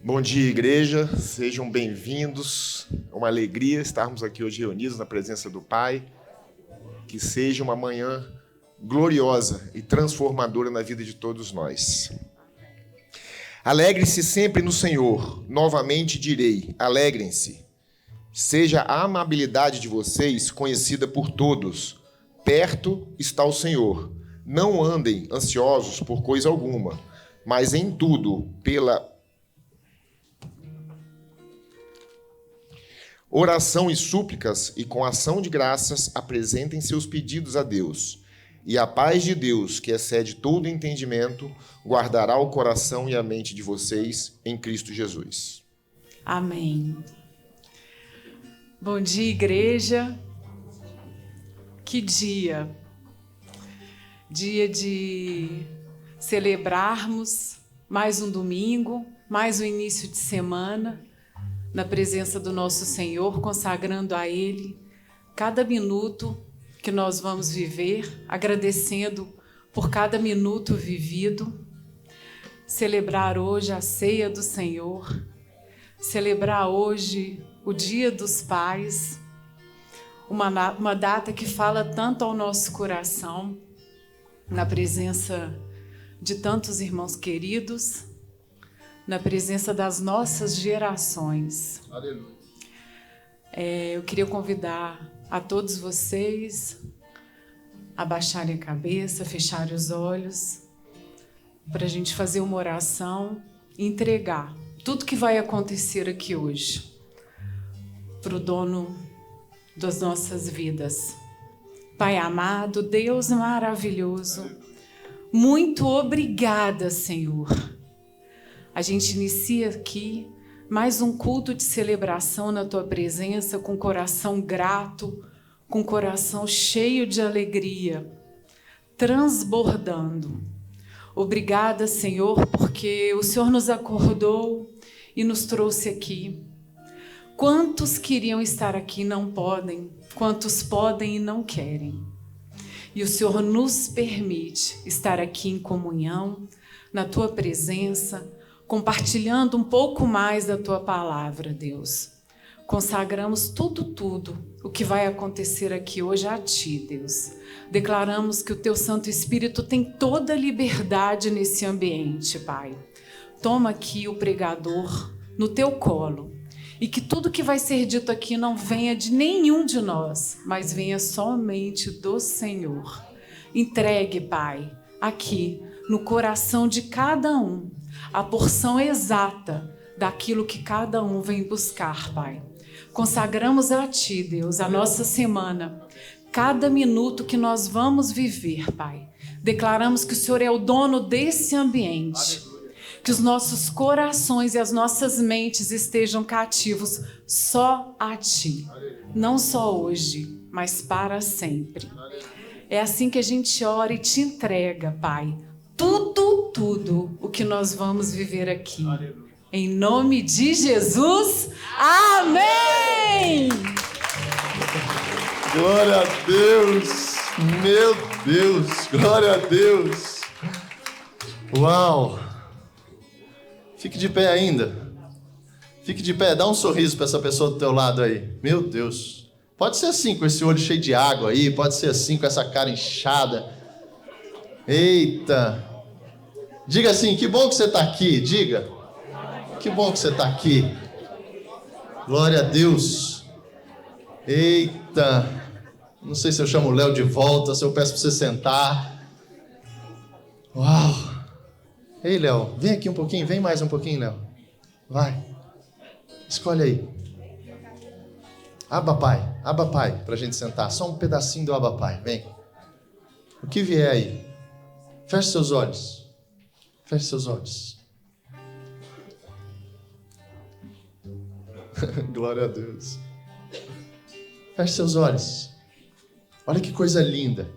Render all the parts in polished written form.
Bom dia, igreja. Sejam bem-vindos. É uma alegria estarmos aqui hoje reunidos na presença do Pai. Que seja uma manhã gloriosa e transformadora na vida de todos nós. Alegre-se sempre no Senhor. Novamente direi, alegrem-se. Seja a amabilidade de vocês conhecida por todos. Perto está o Senhor. Não andem ansiosos por coisa alguma, mas em tudo, pela oração e súplicas e com ação de graças, apresentem seus pedidos a Deus. E a paz de Deus, que excede todo entendimento, guardará o coração e a mente de vocês em Cristo Jesus. Amém. Bom dia, igreja. Que dia! Dia de celebrarmos mais um domingo, mais um início de semana, na presença do nosso Senhor, consagrando a Ele cada minuto que nós vamos viver, agradecendo por cada minuto vivido. Celebrar hoje a ceia do Senhor, celebrar hoje o Dia dos Pais, uma data que fala tanto ao nosso coração, na presença de tantos irmãos queridos, na presença das nossas gerações. Aleluia. Eu queria convidar a todos vocês a baixarem a cabeça, fecharem os olhos, para a gente fazer uma oração e entregar tudo que vai acontecer aqui hoje para o dono das nossas vidas. Pai amado, Deus maravilhoso, muito obrigada, Senhor. A gente inicia aqui mais um culto de celebração na Tua presença, com coração grato, com coração cheio de alegria, transbordando. Obrigada, Senhor, porque o Senhor nos acordou e nos trouxe aqui. Quantos queriam estar aqui e não podem, quantos podem e não querem. E o Senhor nos permite estar aqui em comunhão, na Tua presença, compartilhando um pouco mais da Tua palavra, Deus. Consagramos tudo o que vai acontecer aqui hoje a Ti, Deus. Declaramos que o Teu Santo Espírito tem toda a liberdade nesse ambiente, Pai. Toma aqui o pregador no Teu colo e que tudo que vai ser dito aqui não venha de nenhum de nós, mas venha somente do Senhor. Entregue, Pai, aqui no coração de cada um, a porção exata daquilo que cada um vem buscar, Pai. Consagramos a Ti, Deus, a nossa semana, cada minuto que nós vamos viver, Pai. Declaramos que o Senhor é o dono desse ambiente. Aleluia. Que os nossos corações e as nossas mentes estejam cativos só a Ti. Aleluia. Não só hoje, mas para sempre. Aleluia. É assim que a gente ora e Te entrega, Pai. Tudo o que nós vamos viver aqui. Aleluia. Em nome de Jesus, amém! Glória a Deus, meu Deus, glória a Deus. Uau! Fique de pé ainda. Fique de pé, dá um sorriso para essa pessoa do teu lado aí. Meu Deus. Pode ser assim, com esse olho cheio de água aí, pode ser assim, com essa cara inchada. Eita! Diga assim, que bom que você está aqui, diga. Que bom que você está aqui. Glória a Deus. Eita! Não sei se eu chamo o Léo de volta, se eu peço para você sentar. Uau! Ei, Léo, vem aqui um pouquinho, vem mais um pouquinho, Léo. Vai. Escolhe aí. Abba Pai, para a gente sentar. Só um pedacinho do Abba Pai, vem. O que vier aí. Feche seus olhos. Feche seus olhos. Glória a Deus. Feche seus olhos. Olha que coisa linda.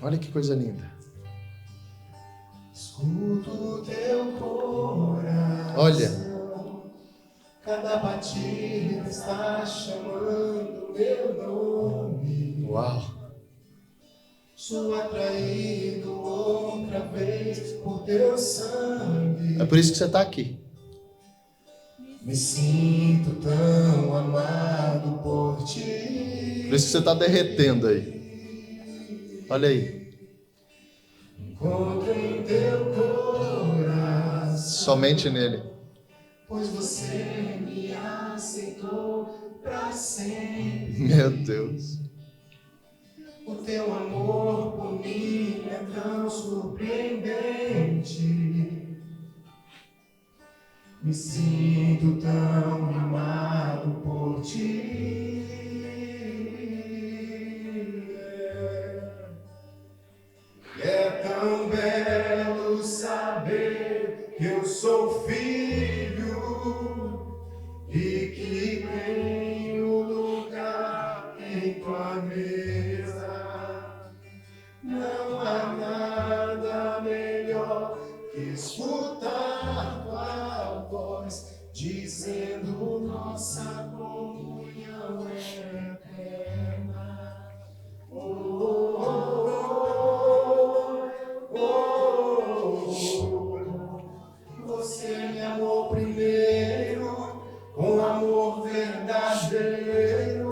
Olha que coisa linda. Escuto teu coração. Olha. Cada batida está chamando meu nome. Uau. Sou atraído, outra vez por teu sangue. É por isso que você está aqui. Me sinto tão amado por ti. Por isso que você está derretendo aí. Olha aí. Encontro em teu coração. Somente nele. Pois você me aceitou pra sempre. Meu Deus. O teu amor por mim é tão surpreendente. Me sinto tão amado por ti. É tão belo saber que eu sou filho e que tenho lugar em tua mesa. Não há nada melhor que escutar tua voz dizendo nossa comunhão é eterna. Oh, oh, oh, oh, oh. Você me amou primeiro com amor verdadeiro.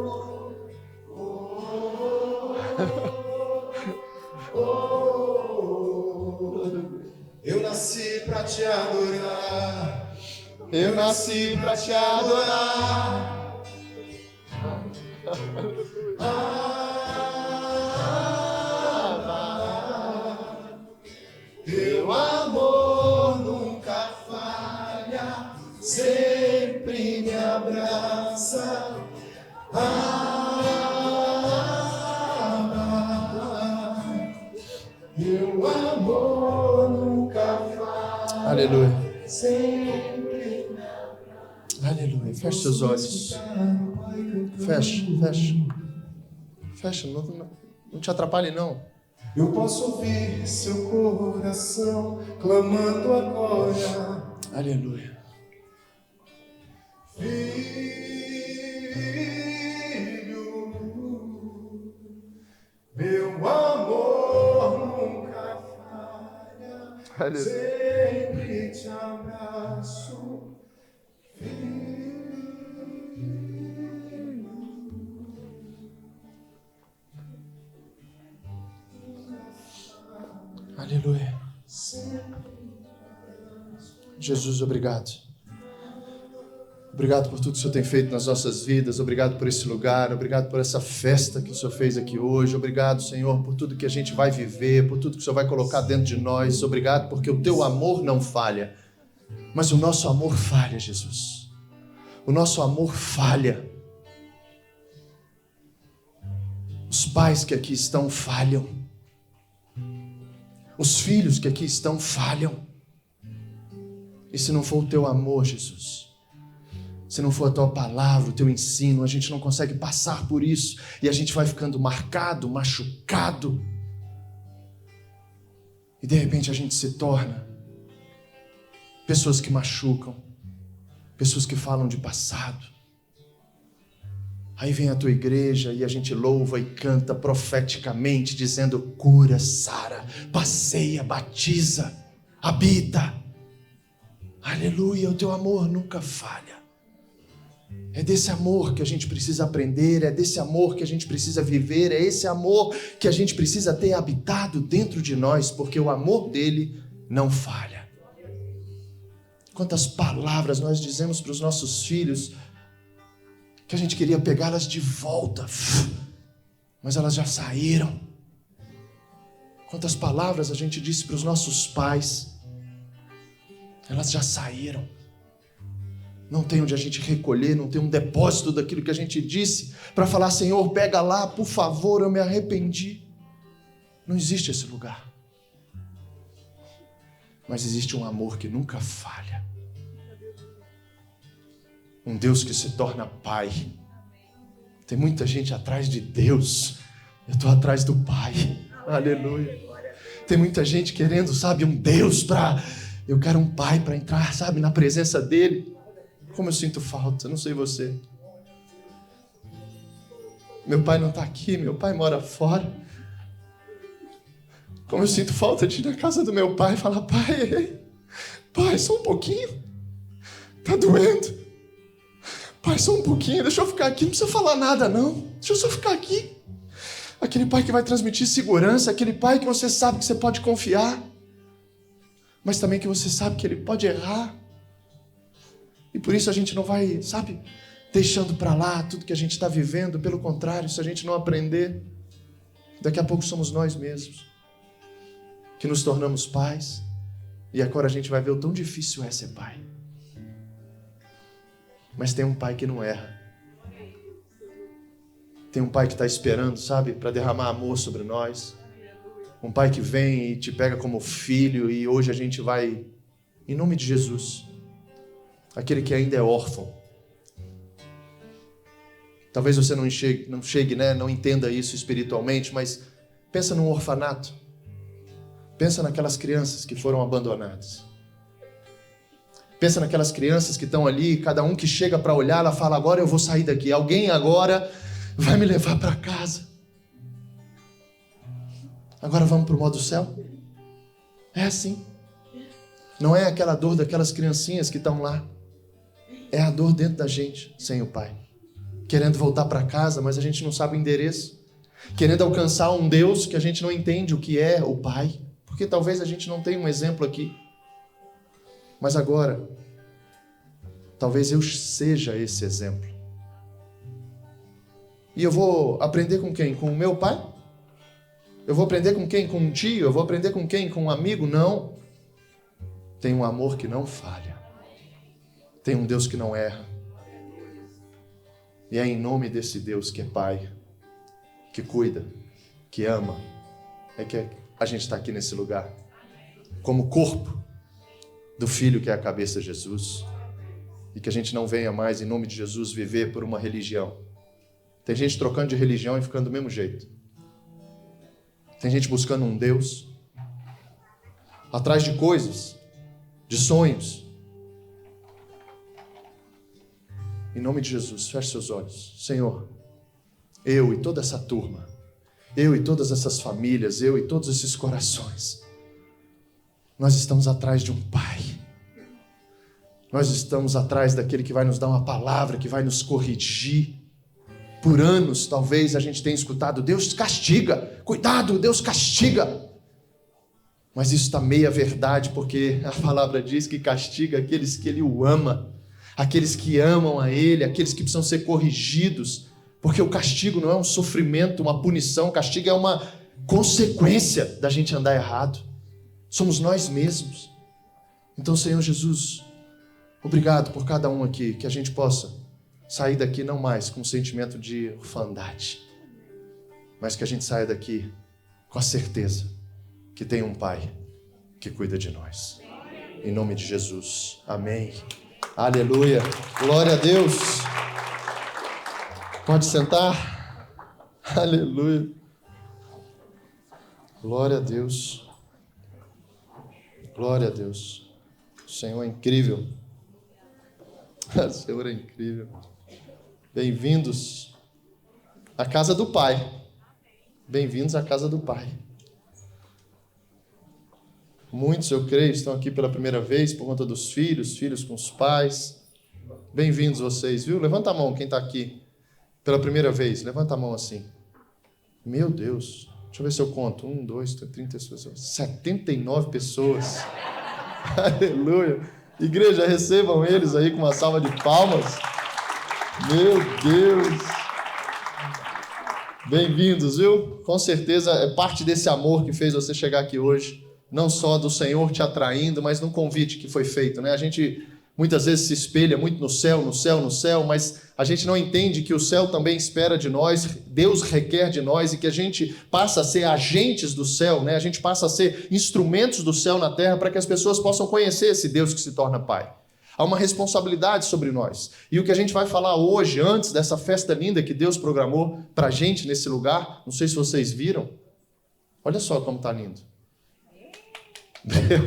Eu nasci pra te adorar. Eu nasci pra te adorar. Teu amor nunca falha, sempre me abraça. Teu amor nunca falha. Aleluia. Sempre. Aleluia. Feche seus olhos. Fecha. Fecha. Não te atrapalhe, não. Eu posso ouvir seu coração clamando agora. Aleluia. Filho, meu amor nunca falha. Aleluia. Sempre te abraço. Aleluia. Jesus, obrigado. Obrigado por tudo que o Senhor tem feito nas nossas vidas. Obrigado por esse lugar. Obrigado por essa festa que o Senhor fez aqui hoje. Obrigado, Senhor, por tudo que a gente vai viver, por tudo que o Senhor vai colocar dentro de nós. Obrigado porque o teu amor não falha. Mas o nosso amor falha, Jesus. O nosso amor falha. Os pais que aqui estão falham. Os filhos que aqui estão falham. E se não for o teu amor, Jesus, se não for a tua palavra, o teu ensino, a gente não consegue passar por isso. E a gente vai ficando marcado, machucado. E de repente a gente se torna pessoas que machucam, pessoas que falam de passado. Aí vem a tua igreja e a gente louva e canta profeticamente, dizendo: cura, sara, passeia, batiza, habita. Aleluia, o teu amor nunca falha. É desse amor que a gente precisa aprender, é desse amor que a gente precisa viver, é esse amor que a gente precisa ter habitado dentro de nós, porque o amor dele não falha. Quantas palavras nós dizemos para os nossos filhos que a gente queria pegá-las de volta, mas elas já saíram. Quantas palavras a gente disse para os nossos pais, elas já saíram. Não tem onde a gente recolher, não tem um depósito daquilo que a gente disse para falar: Senhor, pega lá, por favor, eu me arrependi. Não existe esse lugar. Mas existe um amor que nunca falha. Um Deus que se torna Pai. Tem muita gente atrás de Deus. Eu estou atrás do Pai. Aleluia. Tem muita gente querendo, sabe, um Deus para... Eu quero um Pai para entrar, sabe, na presença dEle. Como eu sinto falta, não sei você. Meu pai não está aqui, meu pai mora fora. Como eu sinto falta de ir na casa do meu pai e falar: pai, só um pouquinho. Tá doendo. Pai, só um pouquinho, deixa eu ficar aqui, não precisa falar nada não. Deixa eu só ficar aqui. Aquele pai que vai transmitir segurança, aquele pai que você sabe que você pode confiar, mas também que você sabe que ele pode errar. E por isso a gente não vai, deixando para lá tudo que a gente está vivendo. Pelo contrário, se a gente não aprender, daqui a pouco somos nós mesmos que nos tornamos pais. E agora a gente vai ver o tão difícil é ser pai. Mas tem um pai que não erra. Tem um pai que está esperando, para derramar amor sobre nós. Um pai que vem e te pega como filho. E hoje a gente vai, em nome de Jesus, aquele que ainda é órfão. Talvez você não chegue, não entenda isso espiritualmente, mas pensa num orfanato. Pensa naquelas crianças que foram abandonadas. Pensa naquelas crianças que estão ali, cada um que chega para olhar, ela fala: agora eu vou sair daqui. Alguém agora vai me levar para casa. Agora vamos para o modo céu? É assim. Não é aquela dor daquelas criancinhas que estão lá. É a dor dentro da gente, sem o pai. Querendo voltar para casa, mas a gente não sabe o endereço. Querendo alcançar um Deus que a gente não entende o que é o pai. Porque talvez a gente não tenha um exemplo aqui. Mas agora, talvez eu seja esse exemplo. E eu vou aprender com quem? Com o meu pai? Eu vou aprender com quem? Com um tio? Eu vou aprender com quem? Com um amigo? Não. Tem um amor que não falha. Tem um Deus que não erra. E é em nome desse Deus que é pai, que cuida, que ama, é que a gente está aqui nesse lugar. Como corpo do Filho que é a cabeça, Jesus. E que a gente não venha mais, em nome de Jesus, viver por uma religião. Tem gente trocando de religião e ficando do mesmo jeito. Tem gente buscando um Deus atrás de coisas, de sonhos. Em nome de Jesus, feche seus olhos. Senhor, eu e toda essa turma, eu e todas essas famílias, eu e todos esses corações, nós estamos atrás de um Pai. Nós estamos atrás daquele que vai nos dar uma palavra, que vai nos corrigir. Por anos, talvez, a gente tenha escutado: Deus castiga, cuidado, Deus castiga. Mas isso está meia verdade, porque a palavra diz que castiga aqueles que Ele o ama, aqueles que amam a Ele, aqueles que precisam ser corrigidos, porque o castigo não é um sofrimento, uma punição, o castigo é uma consequência da gente andar errado. Somos nós mesmos. Então, Senhor Jesus, obrigado por cada um aqui, que a gente possa sair daqui não mais com um sentimento de orfandade, mas que a gente saia daqui com a certeza que tem um Pai que cuida de nós. Em nome de Jesus. Amém. Aleluia. Glória a Deus. Pode sentar. Aleluia. Glória a Deus. Glória a Deus. O Senhor é incrível. O Senhor é incrível. Bem-vindos à casa do Pai. Bem-vindos à casa do Pai. Muitos, eu creio, estão aqui pela primeira vez por conta dos filhos com os pais. Bem-vindos vocês, viu? Levanta a mão quem está aqui pela primeira vez. Levanta a mão assim. Meu Deus. Deixa eu ver se eu conto. 1, 2, 3, 30 pessoas. 79 pessoas. Aleluia. Igreja, recebam eles aí com uma salva de palmas. Meu Deus. Bem-vindos, viu? Com certeza é parte desse amor que fez você chegar aqui hoje. Não só do Senhor te atraindo, mas no convite que foi feito, né? A gente muitas vezes se espelha muito no céu, mas a gente não entende que o céu também espera de nós, Deus requer de nós, e que a gente passa a ser agentes do céu, né? A gente passa a ser instrumentos do céu na terra para que as pessoas possam conhecer esse Deus que se torna Pai. Há uma responsabilidade sobre nós. E o que a gente vai falar hoje, antes dessa festa linda que Deus programou para a gente nesse lugar, não sei se vocês viram, olha só como está lindo.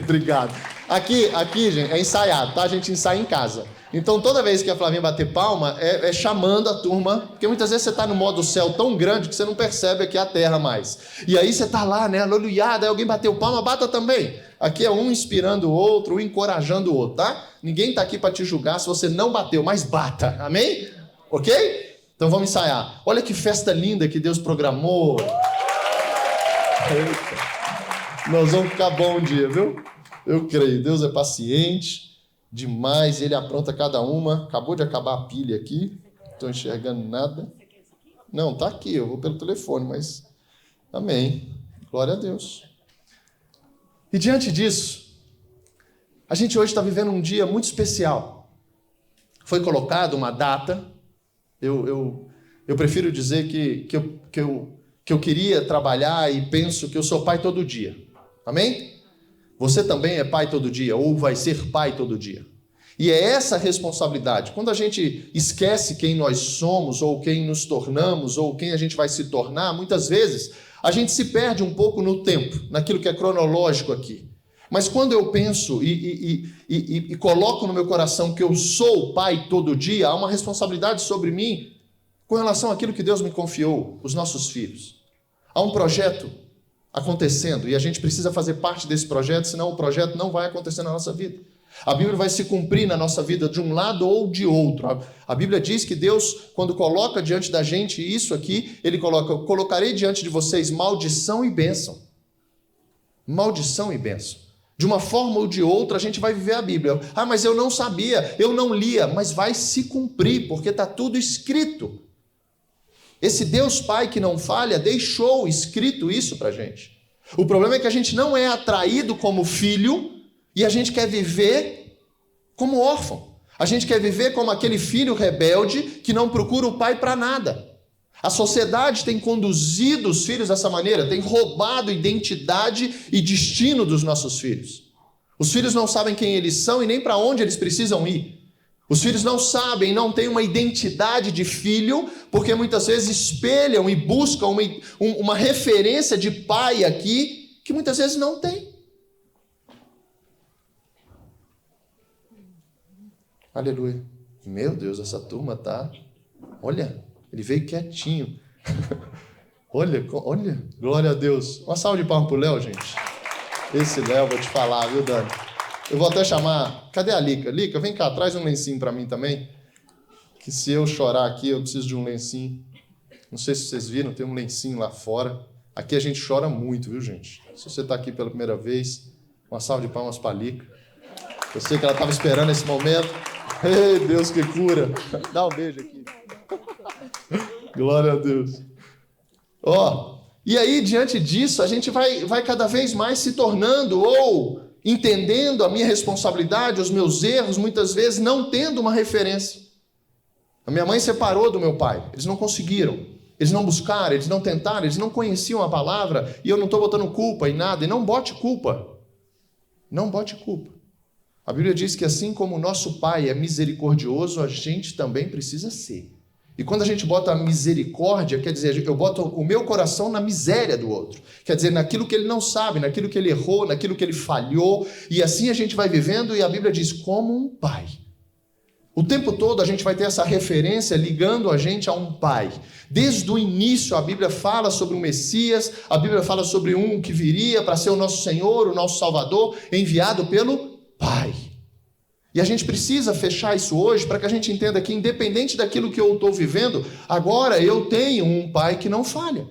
Obrigado. Aqui, gente, é ensaiado, tá? A gente ensaia em casa. Então, toda vez que a Flavinha bater palma, é chamando a turma, porque muitas vezes você está no modo céu tão grande que você não percebe aqui a terra mais. E aí você está lá, né, aleluiado, aí alguém bateu palma, bata também. Aqui é um inspirando o outro, um encorajando o outro, tá? Ninguém está aqui para te julgar se você não bateu, mas bata, amém? Ok? Então vamos ensaiar. Olha que festa linda que Deus programou. Eita. Nós vamos ficar bom um dia, viu? Eu creio, Deus é paciente demais, Ele apronta cada uma. Acabou de acabar a pilha aqui, não estou enxergando nada. Não, tá aqui, eu vou pelo telefone, mas amém, glória a Deus. E diante disso, a gente hoje está vivendo um dia muito especial. Foi colocada uma data, eu prefiro dizer que eu queria trabalhar e penso que eu sou pai todo dia, amém? Você também é pai todo dia, ou vai ser pai todo dia. E é essa responsabilidade. Quando a gente esquece quem nós somos, ou quem nos tornamos, ou quem a gente vai se tornar, muitas vezes a gente se perde um pouco no tempo, naquilo que é cronológico aqui. Mas quando eu penso e coloco no meu coração que eu sou pai todo dia, há uma responsabilidade sobre mim com relação àquilo que Deus me confiou, os nossos filhos. Há um projeto acontecendo e a gente precisa fazer parte desse projeto, senão o projeto não vai acontecer na nossa vida. A Bíblia vai se cumprir na nossa vida de um lado ou de outro. A Bíblia diz que Deus, quando coloca diante da gente isso aqui, Ele coloca: eu colocarei diante de vocês maldição e bênção. Maldição e bênção. De uma forma ou de outra a gente vai viver a Bíblia. Ah, mas eu não sabia, eu não lia, mas vai se cumprir, porque está tudo escrito. Esse Deus Pai que não falha deixou escrito isso para a gente. O problema é que a gente não é atraído como filho e a gente quer viver como órfão. A gente quer viver como aquele filho rebelde que não procura o pai para nada. A sociedade tem conduzido os filhos dessa maneira, tem roubado identidade e destino dos nossos filhos. Os filhos não sabem quem eles são e nem para onde eles precisam ir. Os filhos não sabem, não têm uma identidade de filho, porque muitas vezes espelham e buscam uma referência de pai aqui, que muitas vezes não tem. Aleluia. Meu Deus, essa turma tá... Olha, ele veio quietinho. olha, glória a Deus. Uma salva de palmas pro Léo, gente. Esse Léo, vou te falar, viu, Dani? Eu vou até chamar... Cadê a Lica? Lica, vem cá, traz um lencinho para mim também. Que se eu chorar aqui, eu preciso de um lencinho. Não sei se vocês viram, tem um lencinho lá fora. Aqui a gente chora muito, viu, gente? Se você está aqui pela primeira vez, uma salva de palmas para a Lica. Eu sei que ela estava esperando esse momento. Ei, Deus que cura. Dá um beijo aqui. Glória a Deus. E aí, diante disso, a gente vai cada vez mais se tornando ou... entendendo a minha responsabilidade, os meus erros, muitas vezes não tendo uma referência. A minha mãe separou do meu pai, eles não conseguiram, eles não buscaram, eles não tentaram, eles não conheciam a palavra, e eu não estou botando culpa em nada, e não bote culpa. Não bote culpa. A Bíblia diz que assim como o nosso pai é misericordioso, a gente também precisa ser. E quando a gente bota a misericórdia, quer dizer, eu boto o meu coração na miséria do outro. Quer dizer, naquilo que ele não sabe, naquilo que ele errou, naquilo que ele falhou. E assim a gente vai vivendo e a Bíblia diz, como um pai. O tempo todo a gente vai ter essa referência ligando a gente a um pai. Desde o início a Bíblia fala sobre o Messias, a Bíblia fala sobre um que viria para ser o nosso Senhor, o nosso Salvador, enviado pelo Pai. E a gente precisa fechar isso hoje para que a gente entenda que, independente daquilo que eu estou vivendo, agora eu tenho um pai que não falha.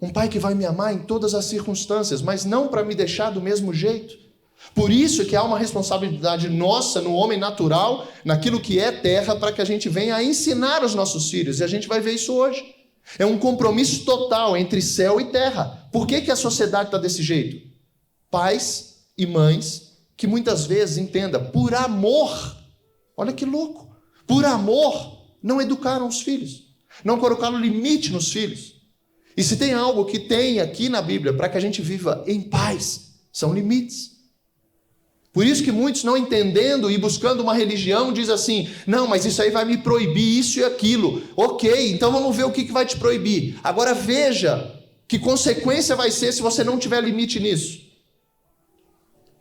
Um pai que vai me amar em todas as circunstâncias, mas não para me deixar do mesmo jeito. Por isso que há uma responsabilidade nossa no homem natural, naquilo que é terra, para que a gente venha a ensinar os nossos filhos. E a gente vai ver isso hoje. É um compromisso total entre céu e terra. Por que a sociedade está desse jeito? Pais e mães que muitas vezes, entenda, por amor, olha que louco, por amor, não educaram os filhos, não colocaram limite nos filhos. E se tem algo que tem aqui na Bíblia para que a gente viva em paz, são limites. Por isso que muitos, não entendendo e buscando uma religião, diz assim, não, mas isso aí vai me proibir isso e aquilo. Ok, então vamos ver o que vai te proibir. Agora veja que consequência vai ser se você não tiver limite nisso.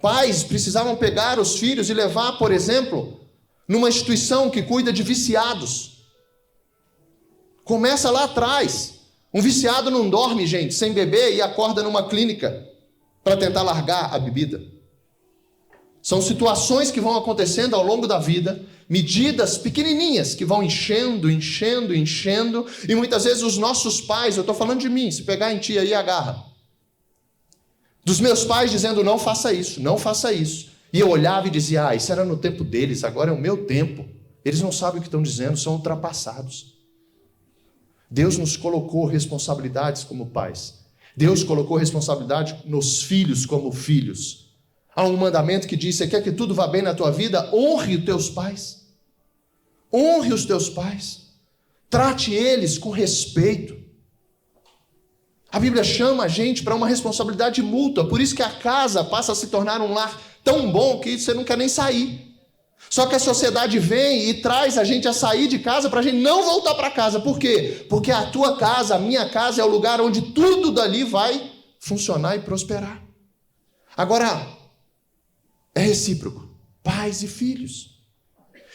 Pais precisavam pegar os filhos e levar, por exemplo, numa instituição que cuida de viciados. Começa lá atrás. Um viciado não dorme, gente, sem beber e acorda numa clínica para tentar largar a bebida. São situações que vão acontecendo ao longo da vida, medidas pequenininhas que vão enchendo, e muitas vezes os nossos pais, eu estou falando de mim, se pegar em ti aí, agarra. Dos meus pais dizendo, não faça isso, não faça isso. E eu olhava e dizia, isso era no tempo deles, agora é o meu tempo. Eles não sabem o que estão dizendo, são ultrapassados. Deus nos colocou responsabilidades como pais. Deus colocou responsabilidade nos filhos como filhos. Há um mandamento que diz, você quer que tudo vá bem na tua vida? Honre os teus pais. Honre os teus pais. Trate eles com respeito. A Bíblia chama a gente para uma responsabilidade mútua. Por isso que a casa passa a se tornar um lar tão bom que você não quer nem sair. Só que a sociedade vem e traz a gente a sair de casa para a gente não voltar para casa. Por quê? Porque a tua casa, a minha casa, é o lugar onde tudo dali vai funcionar e prosperar. Agora, é recíproco. Pais e filhos.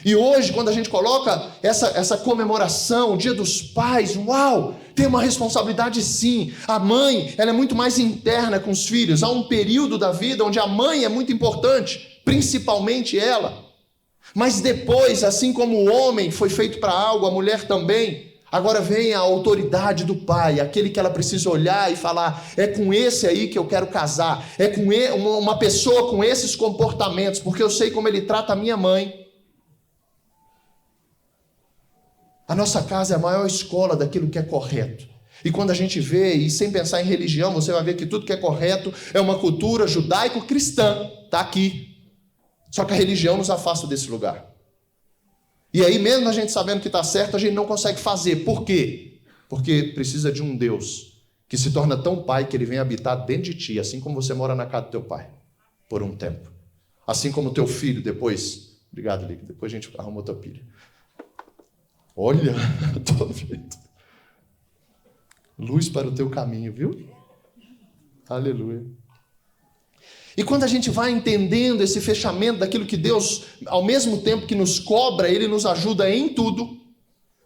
E hoje, quando a gente coloca essa comemoração, o Dia dos Pais, uau, tem uma responsabilidade sim. A mãe, ela é muito mais interna com os filhos. Há um período da vida onde a mãe é muito importante, principalmente ela. Mas depois, assim como o homem foi feito para algo, a mulher também, agora vem a autoridade do pai, aquele que ela precisa olhar e falar, é com esse aí que eu quero casar, é com uma pessoa com esses comportamentos, porque eu sei como ele trata a minha mãe. A nossa casa é a maior escola daquilo que é correto. E quando a gente vê, e sem pensar em religião, você vai ver que tudo que é correto é uma cultura judaico-cristã, está aqui. Só que a religião nos afasta desse lugar. E aí, mesmo a gente sabendo que está certo, a gente não consegue fazer. Por quê? Porque precisa de um Deus que se torna tão pai que ele vem habitar dentro de ti, assim como você mora na casa do teu pai, por um tempo. Assim como o teu filho depois... Obrigado, Lico. Depois a gente arruma outra pilha. Olha, todo jeito. Luz para o teu caminho, viu? Aleluia. E quando a gente vai entendendo esse fechamento daquilo que Deus, ao mesmo tempo que nos cobra, Ele nos ajuda em tudo.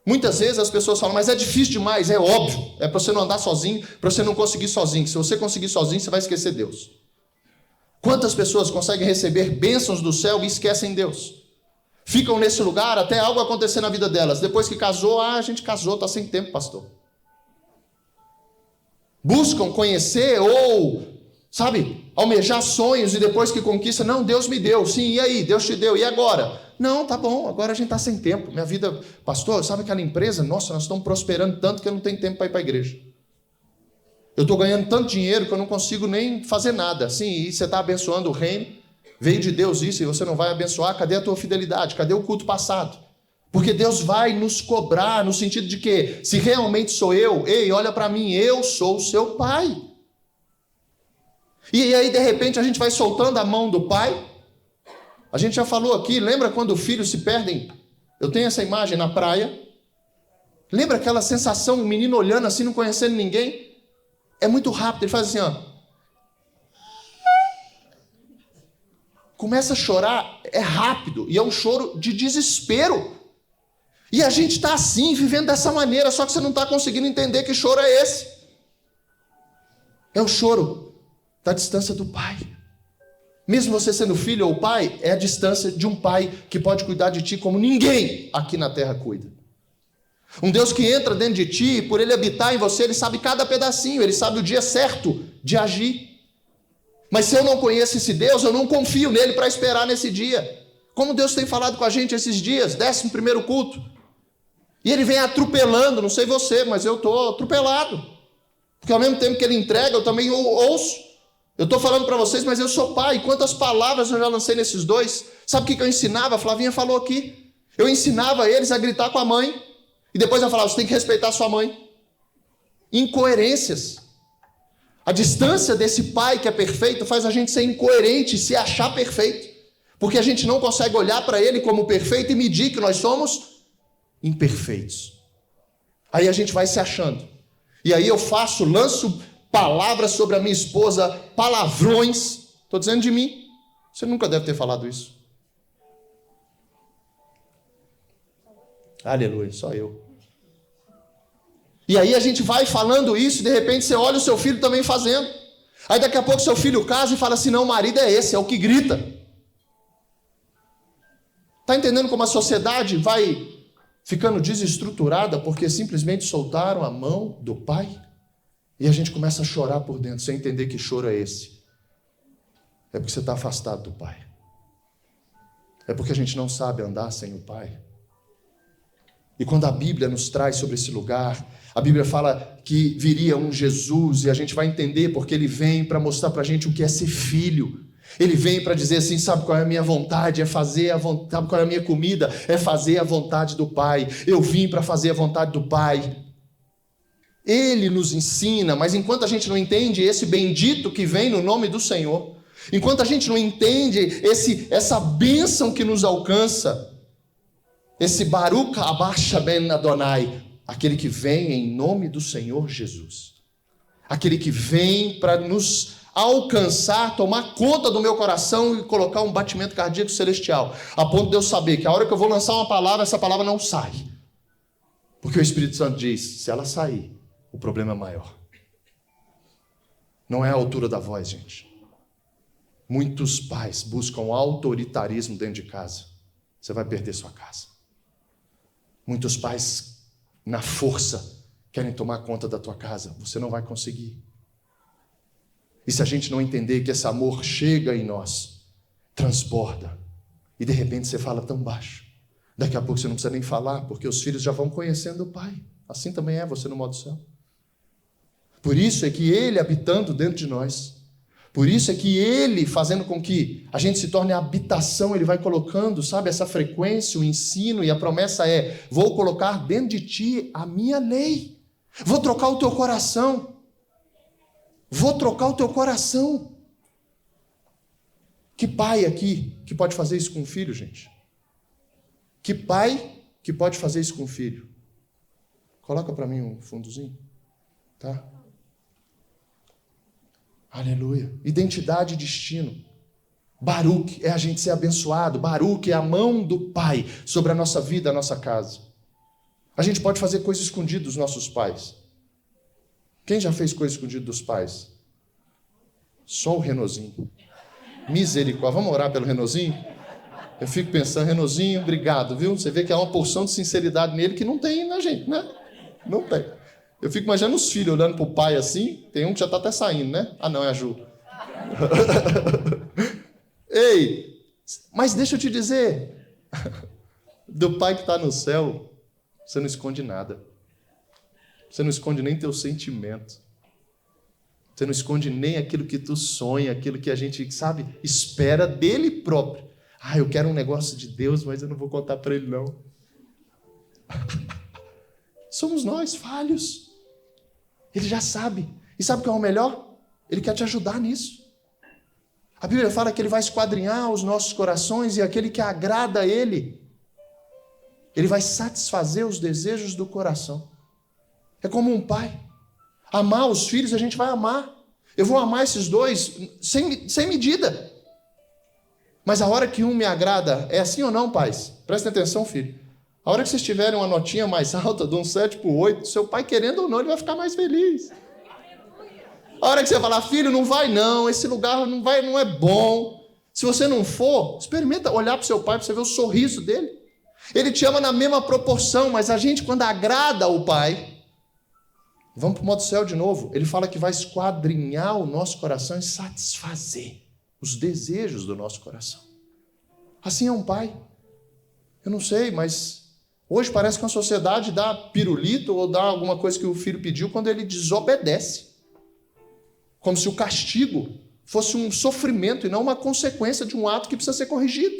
Muitas vezes as pessoas falam, mas é difícil demais, é óbvio. É para você não andar sozinho, para você não conseguir sozinho. Se você conseguir sozinho, você vai esquecer Deus. Quantas pessoas conseguem receber bênçãos do céu e esquecem Deus? Ficam nesse lugar até algo acontecer na vida delas. Depois que casou, a gente casou, está sem tempo, pastor. Buscam conhecer ou... sabe, almejar sonhos e depois que conquista, não, Deus me deu, sim, e aí, Deus te deu, e agora? Não, tá bom, agora a gente está sem tempo, minha vida, pastor, sabe aquela empresa? Nossa, nós estamos prosperando tanto que eu não tenho tempo para ir para a igreja. Eu estou ganhando tanto dinheiro que eu não consigo nem fazer nada, assim, e você está abençoando o reino, veio de Deus isso e você não vai abençoar, cadê a tua fidelidade? Cadê o culto passado? Porque Deus vai nos cobrar no sentido de que, se realmente sou eu, ei, olha para mim, eu sou o seu pai. E aí, de repente, a gente vai soltando a mão do pai. A gente já falou aqui, lembra quando os filhos se perdem? Eu tenho essa imagem na praia. Lembra aquela sensação, o menino olhando assim, não conhecendo ninguém? É muito rápido, ele faz assim, ó. Começa a chorar, é rápido, e é um choro de desespero. E a gente está assim, vivendo dessa maneira, só que você não está conseguindo entender que choro é esse. É o choro da distância do pai. Mesmo você sendo filho ou pai, é a distância de um pai que pode cuidar de ti como ninguém aqui na terra cuida. Um Deus que entra dentro de ti, e por ele habitar em você, ele sabe cada pedacinho, ele sabe o dia certo de agir. Mas se eu não conheço esse Deus, eu não confio nele para esperar nesse dia. Como Deus tem falado com a gente esses dias, 11º culto. E ele vem atropelando, não sei você, mas eu estou atropelado. Porque ao mesmo tempo que ele entrega, eu também ouço. Eu estou falando para vocês, mas eu sou pai. E quantas palavras eu já lancei nesses dois? Sabe o que eu ensinava? A Flavinha falou aqui. Eu ensinava eles a gritar com a mãe. E depois eu falava, você tem que respeitar a sua mãe. Incoerências. A distância desse pai que é perfeito faz a gente ser incoerente, se achar perfeito. Porque a gente não consegue olhar para ele como perfeito e medir que nós somos imperfeitos. Aí a gente vai se achando. E aí eu lanço palavras sobre a minha esposa, palavrões. Estou dizendo de mim. Você nunca deve ter falado isso. Aleluia, só eu. E aí a gente vai falando isso e de repente você olha o seu filho também fazendo. Aí daqui a pouco seu filho casa e fala assim, não, o marido é esse, é o que grita. Está entendendo como a sociedade vai ficando desestruturada porque simplesmente soltaram a mão do pai? E a gente começa a chorar por dentro, sem entender que choro é esse. É porque você está afastado do pai. É porque a gente não sabe andar sem o pai. E quando a Bíblia nos traz sobre esse lugar, a Bíblia fala que viria um Jesus, e a gente vai entender porque ele vem para mostrar para a gente o que é ser filho. Ele vem para dizer assim, sabe qual é a minha vontade? É fazer a vontade, sabe qual é a minha comida? É fazer a vontade do Pai. Eu vim para fazer a vontade do Pai. Ele nos ensina, mas enquanto a gente não entende esse bendito que vem no nome do Senhor, enquanto a gente não entende essa bênção que nos alcança, esse Baruch Abasha Ben Adonai, aquele que vem em nome do Senhor Jesus, aquele que vem para nos alcançar, tomar conta do meu coração e colocar um batimento cardíaco celestial, a ponto de eu saber que a hora que eu vou lançar uma palavra, essa palavra não sai, porque o Espírito Santo diz, se ela sair, o problema é maior. Não é a altura da voz, gente. Muitos pais buscam autoritarismo dentro de casa. Você vai perder sua casa. Muitos pais, na força, querem tomar conta da tua casa. Você não vai conseguir. E se a gente não entender que esse amor chega em nós, transborda, e de repente você fala tão baixo, daqui a pouco você não precisa nem falar, porque os filhos já vão conhecendo o Pai. Assim também é você no modo céu. Por isso é que Ele habitando dentro de nós, por isso é que Ele fazendo com que a gente se torne a habitação, Ele vai colocando, sabe, essa frequência, o ensino, e a promessa é, vou colocar dentro de ti a minha lei, vou trocar o teu coração, vou trocar o teu coração. Que pai aqui que pode fazer isso com o filho, gente? Que pai que pode fazer isso com o filho? Coloca para mim um fundozinho, tá? Aleluia. Identidade e destino. Baruch é a gente ser abençoado. Baruch é a mão do Pai sobre a nossa vida, a nossa casa. A gente pode fazer coisa escondida dos nossos pais. Quem já fez coisa escondida dos pais? Só o Renozinho. Misericórdia. Vamos orar pelo Renozinho? Eu fico pensando, Renozinho, obrigado, viu? Você vê que há uma porção de sinceridade nele que não tem na gente, né? Não tem. Eu fico imaginando os filhos olhando pro pai assim, tem um que já está até saindo, né? Ah, não, é a Ju. Ei, mas deixa eu te dizer, do pai que está no céu, você não esconde nada. Você não esconde nem teu sentimento. Você não esconde nem aquilo que tu sonha, aquilo que a gente, sabe, espera dele próprio. Ah, eu quero um negócio de Deus, mas eu não vou contar para ele, não. Somos nós, falhos. Ele já sabe. E sabe o que é o melhor? Ele quer te ajudar nisso. A Bíblia fala que ele vai esquadrinhar os nossos corações e aquele que agrada a ele, ele vai satisfazer os desejos do coração. É como um pai. Amar os filhos, a gente vai amar. Eu vou amar esses dois sem medida. Mas a hora que um me agrada, é assim ou não, pais? Prestem atenção, filho. A hora que vocês tiverem uma notinha mais alta, de um 7 para 8, seu pai, querendo ou não, ele vai ficar mais feliz. A hora que você falar, filho, não vai não, esse lugar não é bom. Se você não for, experimenta olhar para o seu pai, para você ver o sorriso dele. Ele te ama na mesma proporção, mas a gente, quando agrada o pai, vamos para o modo céu de novo, ele fala que vai esquadrinhar o nosso coração e satisfazer os desejos do nosso coração. Assim é um pai. Eu não sei, mas hoje parece que a sociedade dá pirulito ou dá alguma coisa que o filho pediu quando ele desobedece. Como se o castigo fosse um sofrimento e não uma consequência de um ato que precisa ser corrigido.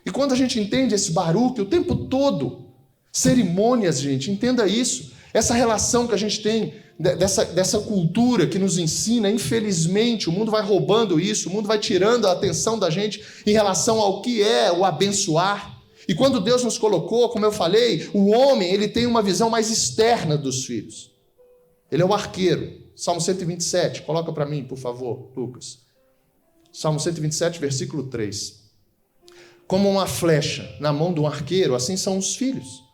E quando a gente entende esse baruque o tempo todo, cerimônias, gente, entenda isso. Essa relação que a gente tem dessa cultura que nos ensina, infelizmente, o mundo vai roubando isso, o mundo vai tirando a atenção da gente em relação ao que é o abençoar. E quando Deus nos colocou, como eu falei, o homem ele tem uma visão mais externa dos filhos. Ele é o arqueiro. Salmo 127, coloca para mim, por favor, Lucas. Salmo 127, versículo 3. Como uma flecha na mão de um arqueiro, assim são os filhos.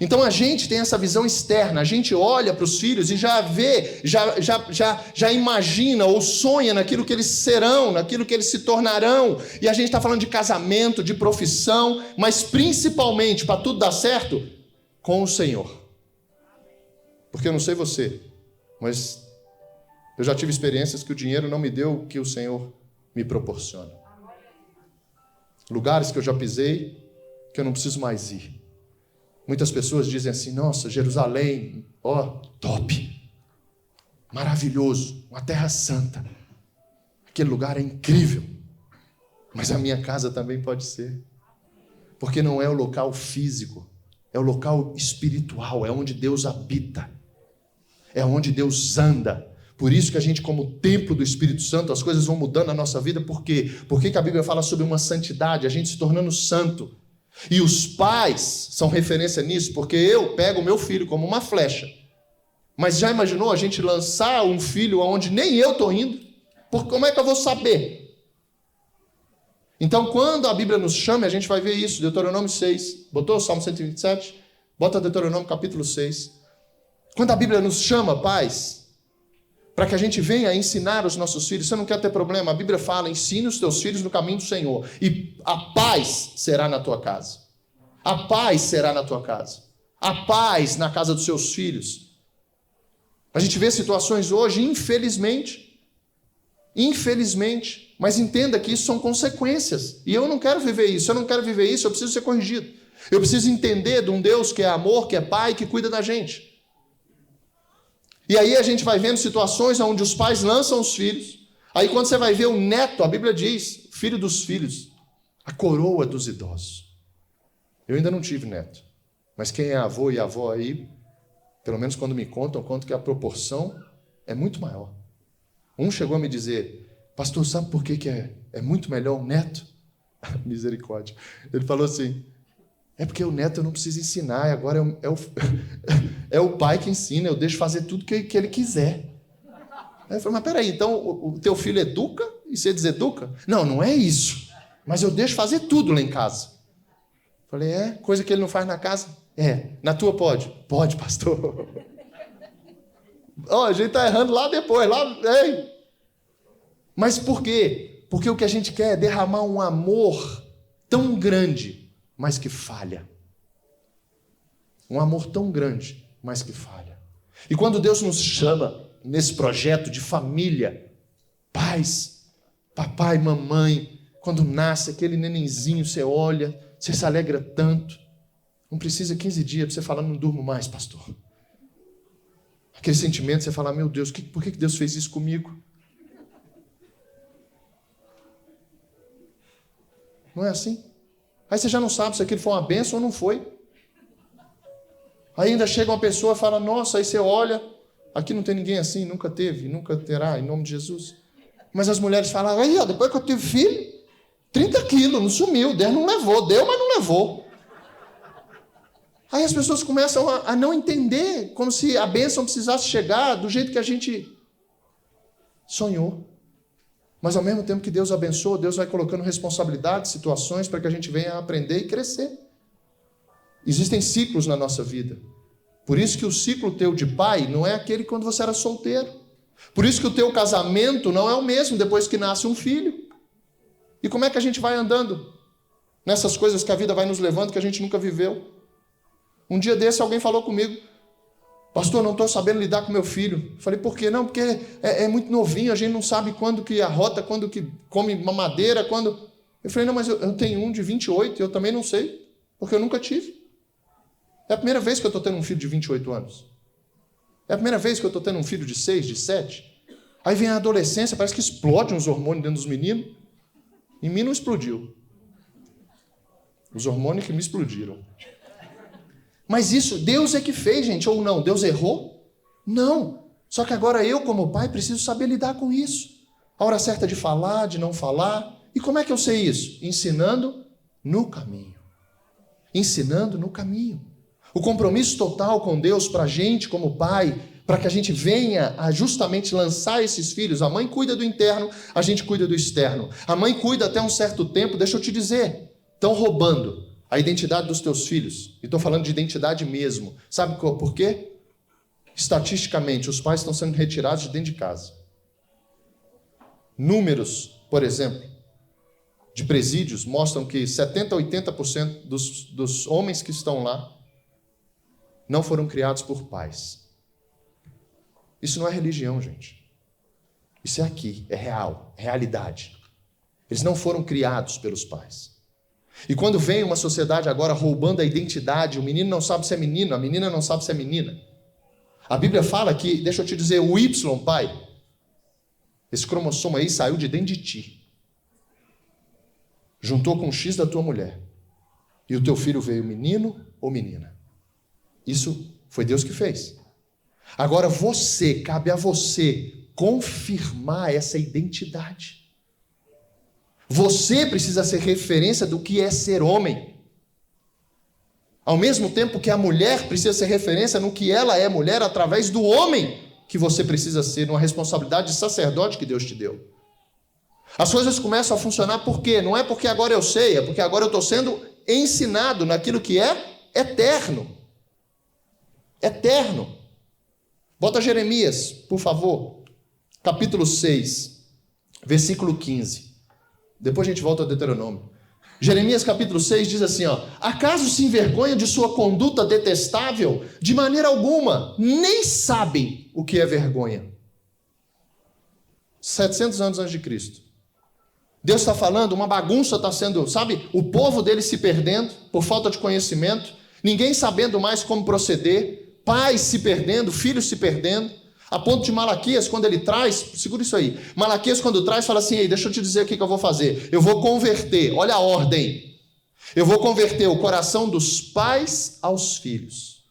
Então a gente tem essa visão externa, a gente olha para os filhos e já vê, já imagina ou sonha naquilo que eles serão, naquilo que eles se tornarão. E a gente está falando de casamento, de profissão, mas principalmente, para tudo dar certo, com o Senhor. Porque eu não sei você, mas eu já tive experiências que o dinheiro não me deu o que o Senhor me proporciona. Lugares que eu já pisei, que eu não preciso mais ir. Muitas pessoas dizem assim, nossa, Jerusalém, top, maravilhoso, uma terra santa. Aquele lugar é incrível. Mas a minha casa também pode ser. Porque não é o local físico, é o local espiritual, é onde Deus habita. É onde Deus anda. Por isso que a gente, como templo do Espírito Santo, as coisas vão mudando na nossa vida. Por quê? Porque a Bíblia fala sobre uma santidade, a gente se tornando santo. E os pais são referência nisso, porque eu pego o meu filho como uma flecha. Mas já imaginou a gente lançar um filho aonde nem eu estou indo? Porque como é que eu vou saber? Então, quando a Bíblia nos chama, a gente vai ver isso. Deuteronômio 6. Botou o Salmo 127? Bota Deuteronômio capítulo 6. Quando a Bíblia nos chama, pais, para que a gente venha ensinar os nossos filhos, você não quer ter problema, a Bíblia fala, ensine os teus filhos no caminho do Senhor, e a paz será na tua casa. A paz será na tua casa. A paz na casa dos seus filhos. A gente vê situações hoje, infelizmente, mas entenda que isso são consequências, e eu não quero viver isso, eu preciso ser corrigido. Eu preciso entender de um Deus que é amor, que é pai, que cuida da gente. E aí a gente vai vendo situações onde os pais lançam os filhos. Aí quando você vai ver o neto, a Bíblia diz, filho dos filhos, a coroa dos idosos. Eu ainda não tive neto. Mas quem é avô e avó aí, pelo menos quando me contam, conto que a proporção é muito maior. Um chegou a me dizer, pastor, sabe por que é muito melhor o neto? Misericórdia. Ele falou assim, é porque o neto eu não preciso ensinar, agora é o pai que ensina, eu deixo fazer tudo que ele quiser. Aí eu falei, mas peraí, então o teu filho educa e você deseduca? Não é isso, mas eu deixo fazer tudo lá em casa. Eu falei, coisa que ele não faz na casa? Na tua pode? Pode, pastor. A gente está errando lá depois, Mas por quê? Porque o que a gente quer é derramar um amor tão grande, mas que falha. Um amor tão grande, mas que falha. E quando Deus nos chama nesse projeto de família, pais, papai, mamãe, quando nasce aquele nenenzinho, você olha, você se alegra tanto. Não precisa 15 dias para você falar, não durmo mais, pastor. Aquele sentimento, você fala, meu Deus, por que Deus fez isso comigo? Não é assim? Aí você já não sabe se aquilo foi uma bênção ou não foi. Aí ainda chega uma pessoa e fala, nossa, aí você olha, aqui não tem ninguém assim, nunca teve, nunca terá, em nome de Jesus. Mas as mulheres falam, aí depois que eu tive filho, 30 quilos, não sumiu, Deus não levou, deu, mas não levou. Aí as pessoas começam a não entender, como se a bênção precisasse chegar do jeito que a gente sonhou. Mas ao mesmo tempo que Deus abençoa, Deus vai colocando responsabilidades, situações para que a gente venha aprender e crescer. Existem ciclos na nossa vida. Por isso que o ciclo teu de pai não é aquele quando você era solteiro. Por isso que o teu casamento não é o mesmo depois que nasce um filho. E como é que a gente vai andando nessas coisas que a vida vai nos levando, que a gente nunca viveu? Um dia desse alguém falou comigo, pastor, não estou sabendo lidar com meu filho. Falei, por quê? Não, porque é muito novinho, a gente não sabe quando que arrota, quando que come mamadeira, quando... Eu falei, não, mas eu tenho um de 28 e eu também não sei, porque eu nunca tive. É a primeira vez que eu estou tendo um filho de 28 anos. É a primeira vez que eu estou tendo um filho de 6, de 7. Aí vem a adolescência, parece que explode uns hormônios dentro dos meninos. Em mim não explodiu. Os hormônios que me explodiram. Mas isso, Deus é que fez, gente, ou não? Deus errou? Não. Só que agora eu, como pai, preciso saber lidar com isso. A hora certa de falar, de não falar. E como é que eu sei isso? Ensinando no caminho. Ensinando no caminho. O compromisso total com Deus para a gente, como pai, para que a gente venha a justamente lançar esses filhos. A mãe cuida do interno, a gente cuida do externo. A mãe cuida até um certo tempo, deixa eu te dizer. estão roubando a identidade dos teus filhos. E estou falando de identidade mesmo. Sabe por quê? Estatisticamente, os pais estão sendo retirados de dentro de casa. Números, por exemplo, de presídios mostram que 70% a 80% dos homens que estão lá não foram criados por pais. Isso não é religião, gente. Isso é aqui, é real, é realidade. Eles não foram criados pelos pais. E quando vem uma sociedade agora roubando a identidade, o menino não sabe se é menino, a menina não sabe se é menina. A Bíblia fala que, deixa eu te dizer, o Y, pai, esse cromossomo aí saiu de dentro de ti. Juntou com o X da tua mulher. E o teu filho veio menino ou menina. Isso foi Deus que fez. Agora cabe a você confirmar essa identidade. Você precisa ser referência do que é ser homem. Ao mesmo tempo que a mulher precisa ser referência no que ela é mulher através do homem que você precisa ser, numa responsabilidade de sacerdote que Deus te deu. As coisas começam a funcionar por quê? Não é porque agora eu sei, é porque agora eu estou sendo ensinado naquilo que é eterno. Eterno. Bota Jeremias, por favor. Capítulo 6, versículo 15. Depois a gente volta ao Deuteronômio. Jeremias capítulo 6 diz assim, ó: acaso se envergonham de sua conduta detestável? De maneira alguma, nem sabem o que é vergonha. 700 anos antes de Cristo. Deus está falando, uma bagunça está sendo, sabe? O povo dele se perdendo por falta de conhecimento, ninguém sabendo mais como proceder, pais se perdendo, filhos se perdendo, a ponto de Malaquias, quando ele traz, segura isso aí, Malaquias quando traz, fala assim, ei, deixa eu te dizer o que eu vou fazer, eu vou converter, olha a ordem, eu vou converter o coração dos pais aos filhos.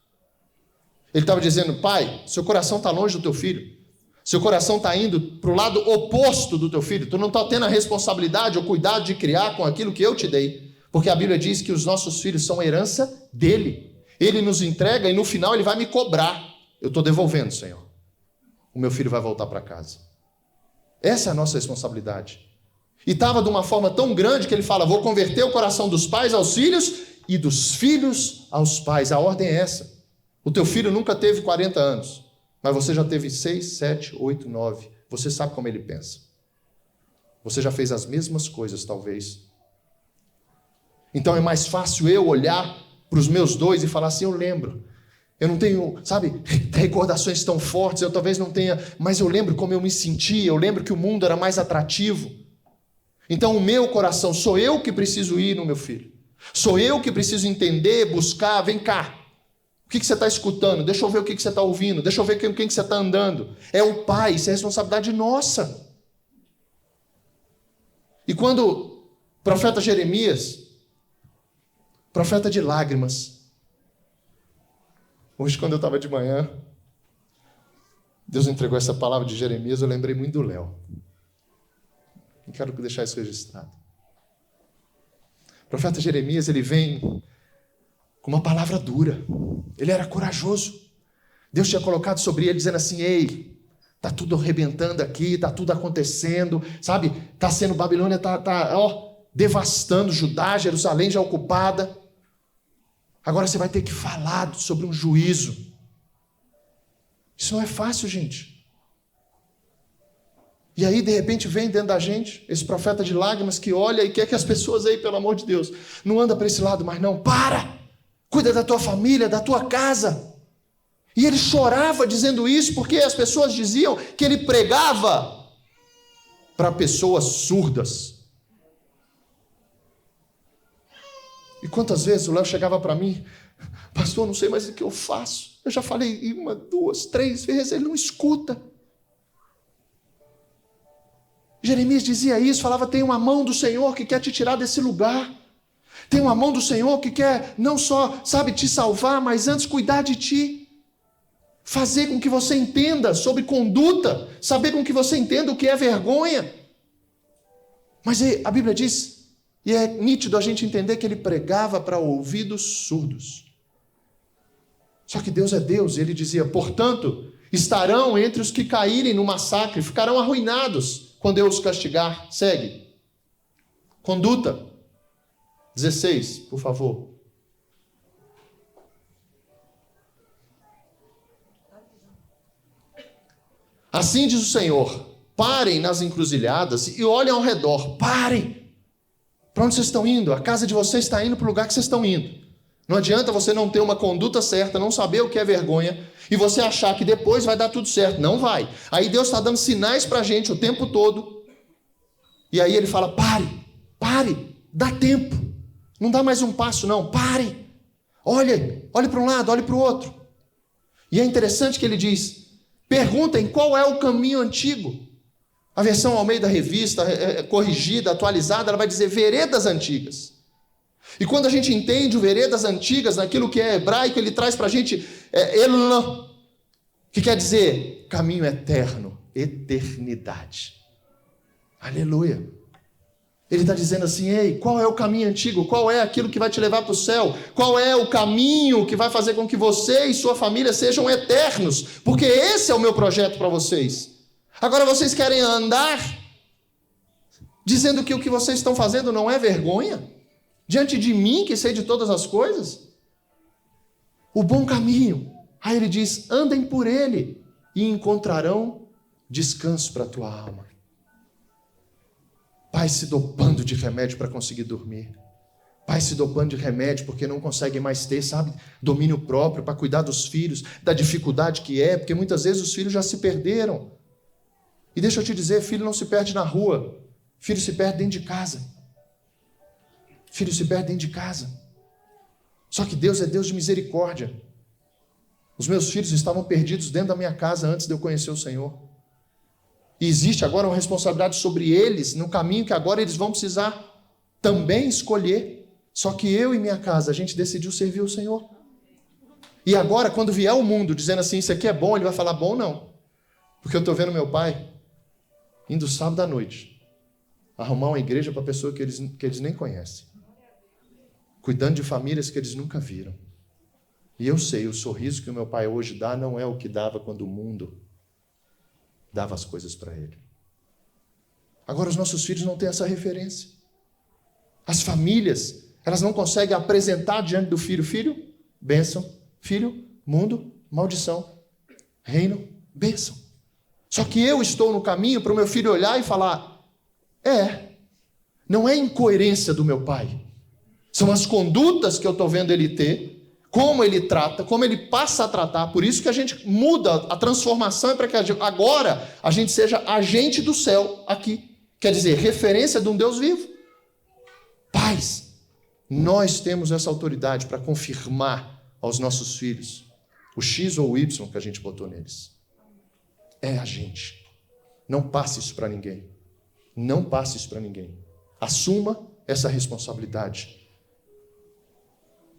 Ele estava dizendo, pai, seu coração está longe do teu filho, seu coração está indo para o lado oposto do teu filho, tu não está tendo a responsabilidade ou cuidado de criar com aquilo que eu te dei, porque a Bíblia diz que os nossos filhos são herança dele, ele nos entrega e no final ele vai me cobrar, eu estou devolvendo, Senhor. O meu filho vai voltar para casa. Essa é a nossa responsabilidade. E estava de uma forma tão grande que ele fala, vou converter o coração dos pais aos filhos e dos filhos aos pais. A ordem é essa. O teu filho nunca teve 40 anos, mas você já teve 6, 7, 8, 9. Você sabe como ele pensa. Você já fez as mesmas coisas, talvez. Então é mais fácil eu olhar para os meus dois e falar assim, eu lembro. Eu não tenho, sabe, recordações tão fortes, eu talvez não tenha, mas eu lembro como eu me sentia, eu lembro que o mundo era mais atrativo. Então o meu coração, sou eu que preciso ir no meu filho. Sou eu que preciso entender, buscar, vem cá. O que você está escutando? Deixa eu ver o que você está ouvindo, deixa eu ver com quem você está andando. É o pai, isso é responsabilidade nossa. E quando o profeta Jeremias, profeta de lágrimas, hoje, quando eu estava de manhã, Deus entregou essa palavra de Jeremias, eu lembrei muito do Léo. Eu quero deixar isso registrado. O profeta Jeremias, ele vem com uma palavra dura. Ele era corajoso. Deus tinha colocado sobre ele, dizendo assim, ei, está tudo arrebentando aqui, está tudo acontecendo, sabe? Está sendo, Babilônia está devastando Judá, Jerusalém já ocupada. Agora você vai ter que falar sobre um juízo. Isso não é fácil, gente. E aí, de repente, vem dentro da gente esse profeta de lágrimas que olha e quer que as pessoas aí, pelo amor de Deus, não anda para esse lado, mas não, para! Cuida da tua família, da tua casa. E ele chorava dizendo isso porque as pessoas diziam que ele pregava para pessoas surdas. E quantas vezes o Léo chegava para mim, pastor, não sei mais o que eu faço. Eu já falei 1, 2, 3 vezes, ele não escuta. Jeremias dizia isso, falava, tem uma mão do Senhor que quer te tirar desse lugar. Tem uma mão do Senhor que quer não só, sabe, te salvar, mas antes cuidar de ti. Fazer com que você entenda sobre conduta, saber com que você entenda o que é vergonha. Mas a Bíblia diz, e é nítido a gente entender que ele pregava para ouvidos surdos. Só que Deus é Deus, e ele dizia, portanto, estarão entre os que caírem no massacre, ficarão arruinados quando eu os castigar. Segue. Conduta. 16, por favor. Assim diz o Senhor: parem nas encruzilhadas e olhem ao redor. Parem! Para onde vocês estão indo? A casa de vocês está indo para o lugar que vocês estão indo. Não adianta você não ter uma conduta certa, não saber o que é vergonha, e você achar que depois vai dar tudo certo. Não vai. Aí Deus está dando sinais para a gente o tempo todo. E aí Ele fala: pare, dá tempo. Não dá mais um passo, não. Pare. Olhe para um lado, olhe para o outro. E é interessante que Ele diz: perguntem qual é o caminho antigo. A versão Almeida Revista, corrigida, atualizada, ela vai dizer veredas antigas. E quando a gente entende o veredas antigas, naquilo que é hebraico, ele traz para a gente Elan, que quer dizer caminho eterno, eternidade. Aleluia. Ele está dizendo assim: ei, qual é o caminho antigo? Qual é aquilo que vai te levar para o céu? Qual é o caminho que vai fazer com que você e sua família sejam eternos? Porque esse é o meu projeto para vocês. Agora vocês querem andar dizendo que o que vocês estão fazendo não é vergonha? Diante de mim, que sei de todas as coisas? O bom caminho. Aí ele diz: andem por ele e encontrarão descanso para a tua alma. Pai se dopando de remédio para conseguir dormir. Pai se dopando de remédio porque não consegue mais ter, sabe, domínio próprio para cuidar dos filhos, da dificuldade que é, porque muitas vezes os filhos já se perderam. E deixa eu te dizer, filho não se perde na rua, filho se perde dentro de casa. Filho se perde dentro de casa. Só que Deus é Deus de misericórdia. Os meus filhos estavam perdidos dentro da minha casa antes de eu conhecer o Senhor. E existe agora uma responsabilidade sobre eles, no caminho que agora eles vão precisar também escolher. Só que eu e minha casa, a gente decidiu servir o Senhor. E agora, quando vier o mundo dizendo assim, isso aqui é bom, ele vai falar: bom não. Porque eu estou vendo meu pai indo sábado à noite arrumar uma igreja para pessoa que eles nem conhecem, cuidando de famílias que eles nunca viram. E eu sei, o sorriso que o meu pai hoje dá não é o que dava quando o mundo dava as coisas para ele. Agora os nossos filhos não têm essa referência. As famílias, elas não conseguem apresentar diante do filho: filho, bênção; filho, mundo, maldição; reino, bênção. Só que eu estou no caminho para o meu filho olhar e falar: não é incoerência do meu pai. São as condutas que eu estou vendo ele ter, como ele trata, como ele passa a tratar. Por isso que a gente muda, a transformação é para que agora a gente seja agente do céu aqui. Quer dizer, referência de um Deus vivo. Pais, nós temos essa autoridade para confirmar aos nossos filhos o X ou o Y que a gente botou neles. É a gente. Não passe isso para ninguém. Não passe isso para ninguém. Assuma essa responsabilidade.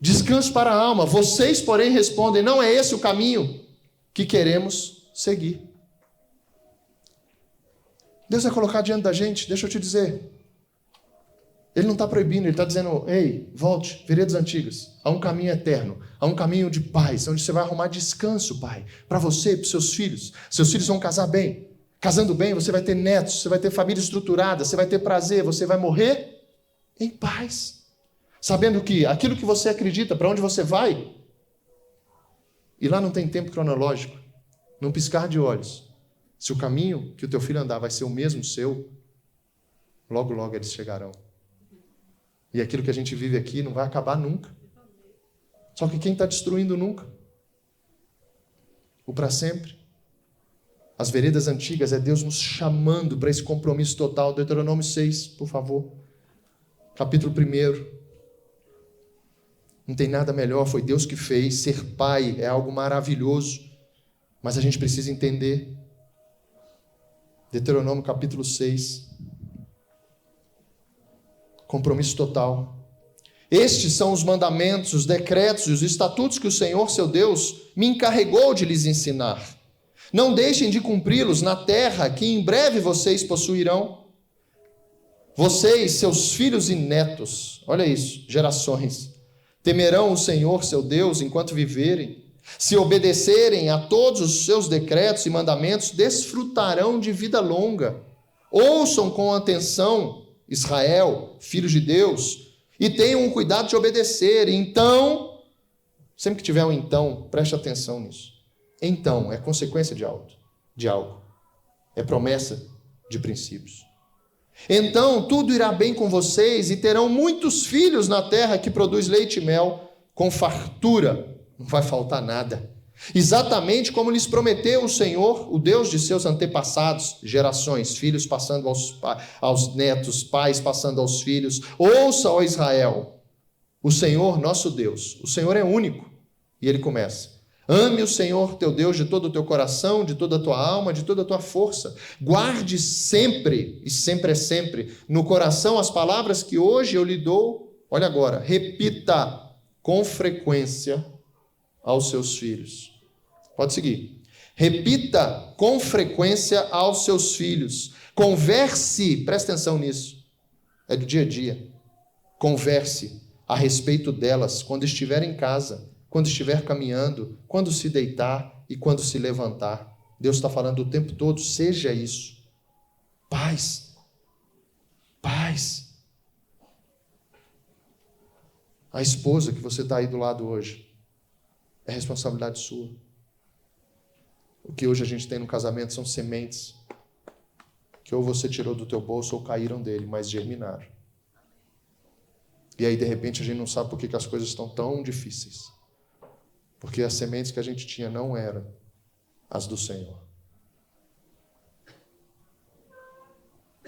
Descanso para a alma. Vocês, porém, respondem: não é esse o caminho que queremos seguir. Deus vai colocar diante da gente, deixa eu te dizer. Ele não está proibindo, ele está dizendo: ei, volte, veredas antigas. Há um caminho eterno, há um caminho de paz, onde você vai arrumar descanso, pai, para você e para os seus filhos. Seus filhos vão casar bem. Casando bem, você vai ter netos, você vai ter família estruturada, você vai ter prazer, você vai morrer em paz. Sabendo que aquilo que você acredita, para onde você vai, e lá não tem tempo cronológico, num piscar de olhos, se o caminho que o teu filho andar vai ser o mesmo seu, logo, logo eles chegarão. E aquilo que a gente vive aqui não vai acabar nunca. Só que quem está destruindo nunca? O para sempre. As veredas antigas é Deus nos chamando para esse compromisso total. Deuteronômio 6, por favor. Capítulo 1. Não tem nada melhor, foi Deus que fez. Ser pai é algo maravilhoso, mas a gente precisa entender. Deuteronômio capítulo 6. Compromisso total. Estes são os mandamentos, os decretos e os estatutos que o Senhor, seu Deus, me encarregou de lhes ensinar. Não deixem de cumpri-los na terra que em breve vocês possuirão. Vocês, seus filhos e netos, olha isso, gerações, temerão o Senhor, seu Deus, enquanto viverem. Se obedecerem a todos os seus decretos e mandamentos, desfrutarão de vida longa. Ouçam com atenção, Israel, filhos de Deus, e tenham um cuidado de obedecer. Então, sempre que tiver um então, preste atenção nisso. Então, é consequência de algo. É promessa de princípios. Então, tudo irá bem com vocês e terão muitos filhos na terra que produz leite e mel com fartura. Não vai faltar nada. Exatamente como lhes prometeu o Senhor, o Deus de seus antepassados, gerações, filhos passando aos netos, pais passando aos filhos. Ouça, ó Israel, o Senhor nosso Deus, o Senhor é único. E ele começa: ame o Senhor teu Deus de todo o teu coração, de toda a tua alma, de toda a tua força. Guarde sempre, e sempre é sempre, no coração as palavras que hoje eu lhe dou. Olha agora, repita com frequência aos seus filhos. Pode seguir. Repita com frequência aos seus filhos. Converse, presta atenção nisso. É do dia a dia. Converse a respeito delas quando estiver em casa, quando estiver caminhando, quando se deitar e quando se levantar. Deus está falando o tempo todo, seja isso. Paz. Paz. A esposa que você está aí do lado hoje, é responsabilidade sua. O que hoje a gente tem no casamento são sementes que ou você tirou do teu bolso ou caíram dele, mas germinaram. E aí, de repente, a gente não sabe por que as coisas estão tão difíceis. Porque as sementes que a gente tinha não eram as do Senhor.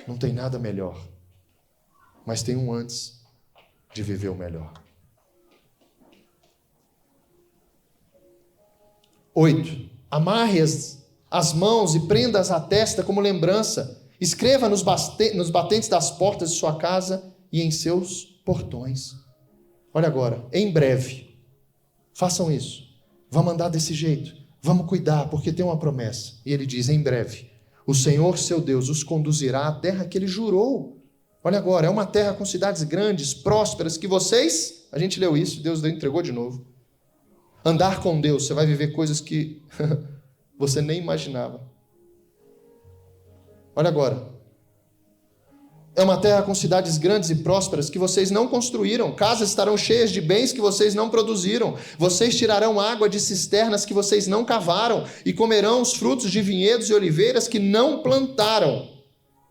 Não tem nada melhor, mas tem um antes de viver o melhor. 8. Amarre as mãos e prenda-as à testa como lembrança. Escreva nos batentes das portas de sua casa e em seus portões. Olha agora, em breve, façam isso. Vamos andar desse jeito. Vamos cuidar, porque tem uma promessa. E ele diz, em breve, o Senhor, seu Deus, os conduzirá à terra que ele jurou. Olha agora, é uma terra com cidades grandes, prósperas, que vocês, a gente leu isso, Deus entregou de novo. Andar com Deus, você vai viver coisas que você nem imaginava. Olha agora. É uma terra com cidades grandes e prósperas que vocês não construíram. Casas estarão cheias de bens que vocês não produziram. Vocês tirarão água de cisternas que vocês não cavaram e comerão os frutos de vinhedos e oliveiras que não plantaram.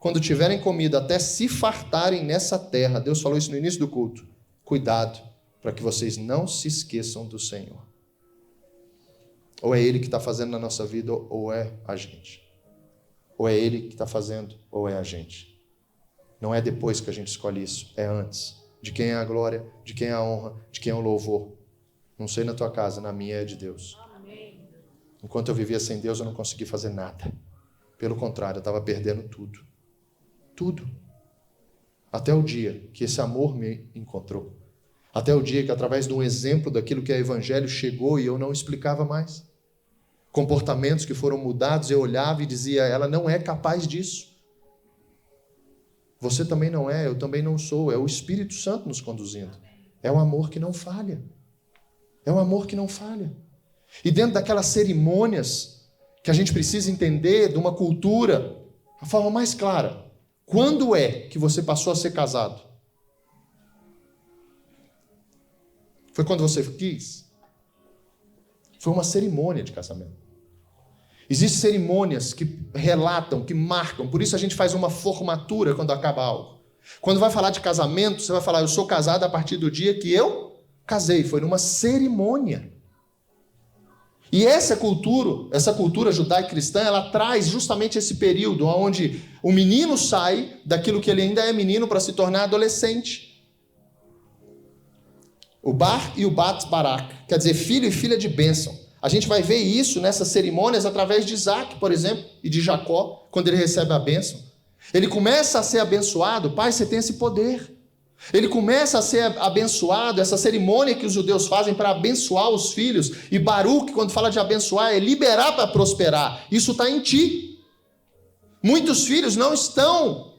Quando tiverem comido até se fartarem nessa terra. Deus falou isso no início do culto. Cuidado, para que vocês não se esqueçam do Senhor. Ou é Ele que está fazendo na nossa vida, ou é a gente. Ou é Ele que está fazendo, ou é a gente. Não é depois que a gente escolhe isso, é antes. De quem é a glória, de quem é a honra, de quem é o louvor. Não sei na tua casa, na minha é de Deus. Enquanto eu vivia sem Deus, eu não consegui fazer nada. Pelo contrário, eu estava perdendo tudo. Tudo. Até o dia que esse amor me encontrou. Até o dia que, através de um exemplo daquilo que é evangelho, chegou e eu não explicava mais. Comportamentos que foram mudados, eu olhava e dizia, ela não é capaz disso. Você também não é, eu também não sou. É o Espírito Santo nos conduzindo. É o amor que não falha. É o amor que não falha. E dentro daquelas cerimônias que a gente precisa entender de uma cultura, a forma mais clara, quando é que você passou a ser casado? Foi quando você quis? Foi uma cerimônia de casamento. Existem cerimônias que relatam, que marcam. Por isso a gente faz uma formatura quando acaba algo. Quando vai falar de casamento, você vai falar, eu sou casado a partir do dia que eu casei. Foi numa cerimônia. E essa cultura judaico-cristã, ela traz justamente esse período onde o menino sai daquilo que ele ainda é menino para se tornar adolescente. O bar e o bat barak, quer dizer, filho e filha de bênção. A gente vai ver isso nessas cerimônias através de Isaac, por exemplo, e de Jacó, quando ele recebe a bênção. Ele começa a ser abençoado, pai, você tem esse poder. Ele começa a ser abençoado, essa cerimônia que os judeus fazem para abençoar os filhos. E Baruque, quando fala de abençoar, é liberar para prosperar. Isso está em ti. Muitos filhos não estão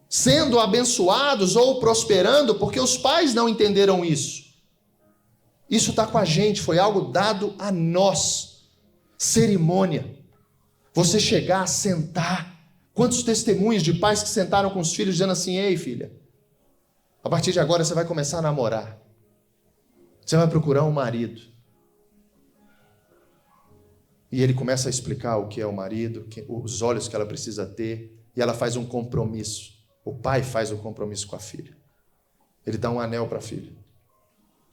sendo abençoados ou prosperando porque os pais não entenderam isso. Isso está com a gente, foi algo dado a nós. Cerimônia. Você chegar, sentar. Quantos testemunhos de pais que sentaram com os filhos dizendo assim, ei filha, A partir de agora você vai começar a namorar. Você vai procurar um marido. E ele começa a explicar o que é o marido, os olhos que ela precisa ter, e ela faz um compromisso. O pai faz um compromisso com a filha. Ele dá um anel para a filha.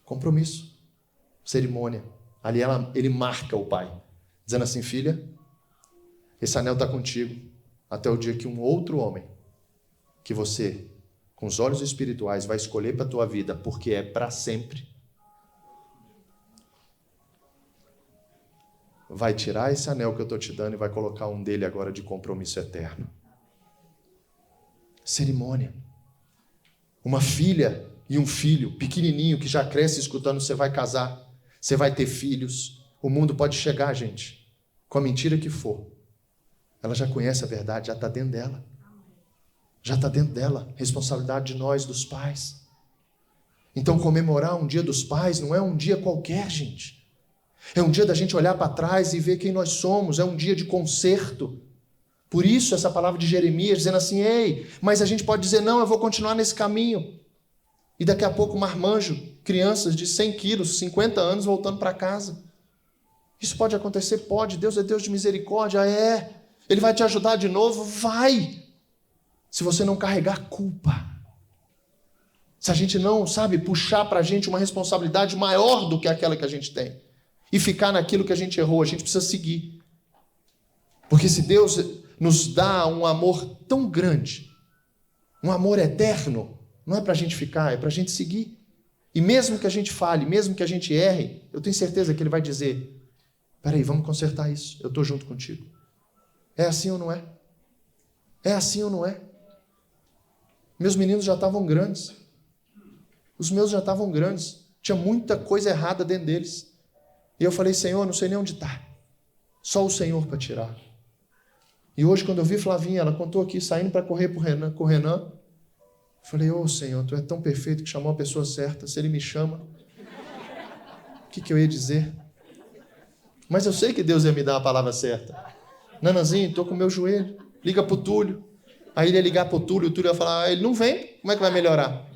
Compromisso. Cerimônia. Ali ele marca o pai, dizendo assim: filha, esse anel está contigo até o dia que um outro homem, que você, com os olhos espirituais, vai escolher para a tua vida, porque é para sempre, vai tirar esse anel que eu estou te dando e vai colocar um dele agora de compromisso eterno. Cerimônia. Uma filha e um filho pequenininho que já cresce escutando: você vai casar, você vai ter filhos. O mundo pode chegar, gente, com a mentira que for. Ela já conhece a verdade, já está dentro dela. Já está dentro dela. Responsabilidade de nós, dos pais. Então comemorar um dia dos pais não é um dia qualquer, gente. É um dia da gente olhar para trás e ver quem nós somos. É um dia de conserto. Por isso essa palavra de Jeremias dizendo assim: ei, mas a gente pode dizer: não, eu vou continuar nesse caminho. E daqui a pouco marmanjo, crianças de 100 quilos, 50 anos voltando para casa. Isso pode acontecer? Pode. Deus é Deus de misericórdia? É. Ele vai te ajudar de novo? Vai. Se você não carregar culpa. Se a gente não, puxar para a gente uma responsabilidade maior do que aquela que a gente tem. E ficar naquilo que a gente errou, a gente precisa seguir. Porque se Deus nos dá um amor tão grande, um amor eterno, não é para a gente ficar, é para a gente seguir. E mesmo que a gente fale, mesmo que a gente erre, eu tenho certeza que Ele vai dizer: peraí, vamos consertar isso, eu estou junto contigo. É assim ou não é? É assim ou não é? Meus meninos já estavam grandes. Os meus já estavam grandes. Tinha muita coisa errada dentro deles. E eu falei: Senhor, não sei nem onde está. Só o Senhor para tirar. E hoje, quando eu vi Flavinha, ela contou aqui, saindo para correr com o Renan, eu falei: ô Senhor, Tu é tão perfeito que chamou a pessoa certa. Se Ele me chama, o que eu ia dizer? Mas eu sei que Deus ia me dar a palavra certa. Nananzinho, estou com o meu joelho. Liga para o Túlio. Aí ele ia ligar para o Túlio ia falar: ele não vem, como é que vai melhorar?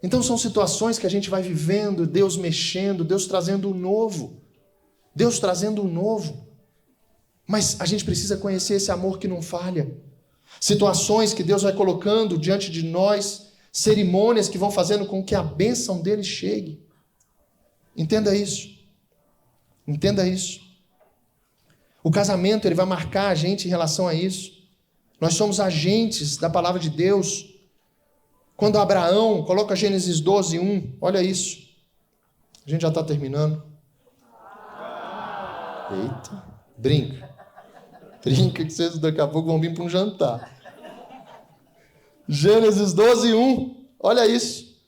Então são situações que a gente vai vivendo, Deus mexendo, Deus trazendo o novo. Deus trazendo o novo. Mas a gente precisa conhecer esse amor que não falha. Situações que Deus vai colocando diante de nós, cerimônias que vão fazendo com que a bênção dele chegue. Entenda isso. Entenda isso. O casamento, ele vai marcar a gente em relação a isso. Nós somos agentes da palavra de Deus. Quando Abraão, coloca Gênesis 12, 1, olha isso. A gente já está terminando. Eita, brinca. Brinca que vocês daqui a pouco vão vir para um jantar. Gênesis 12, 1, olha isso.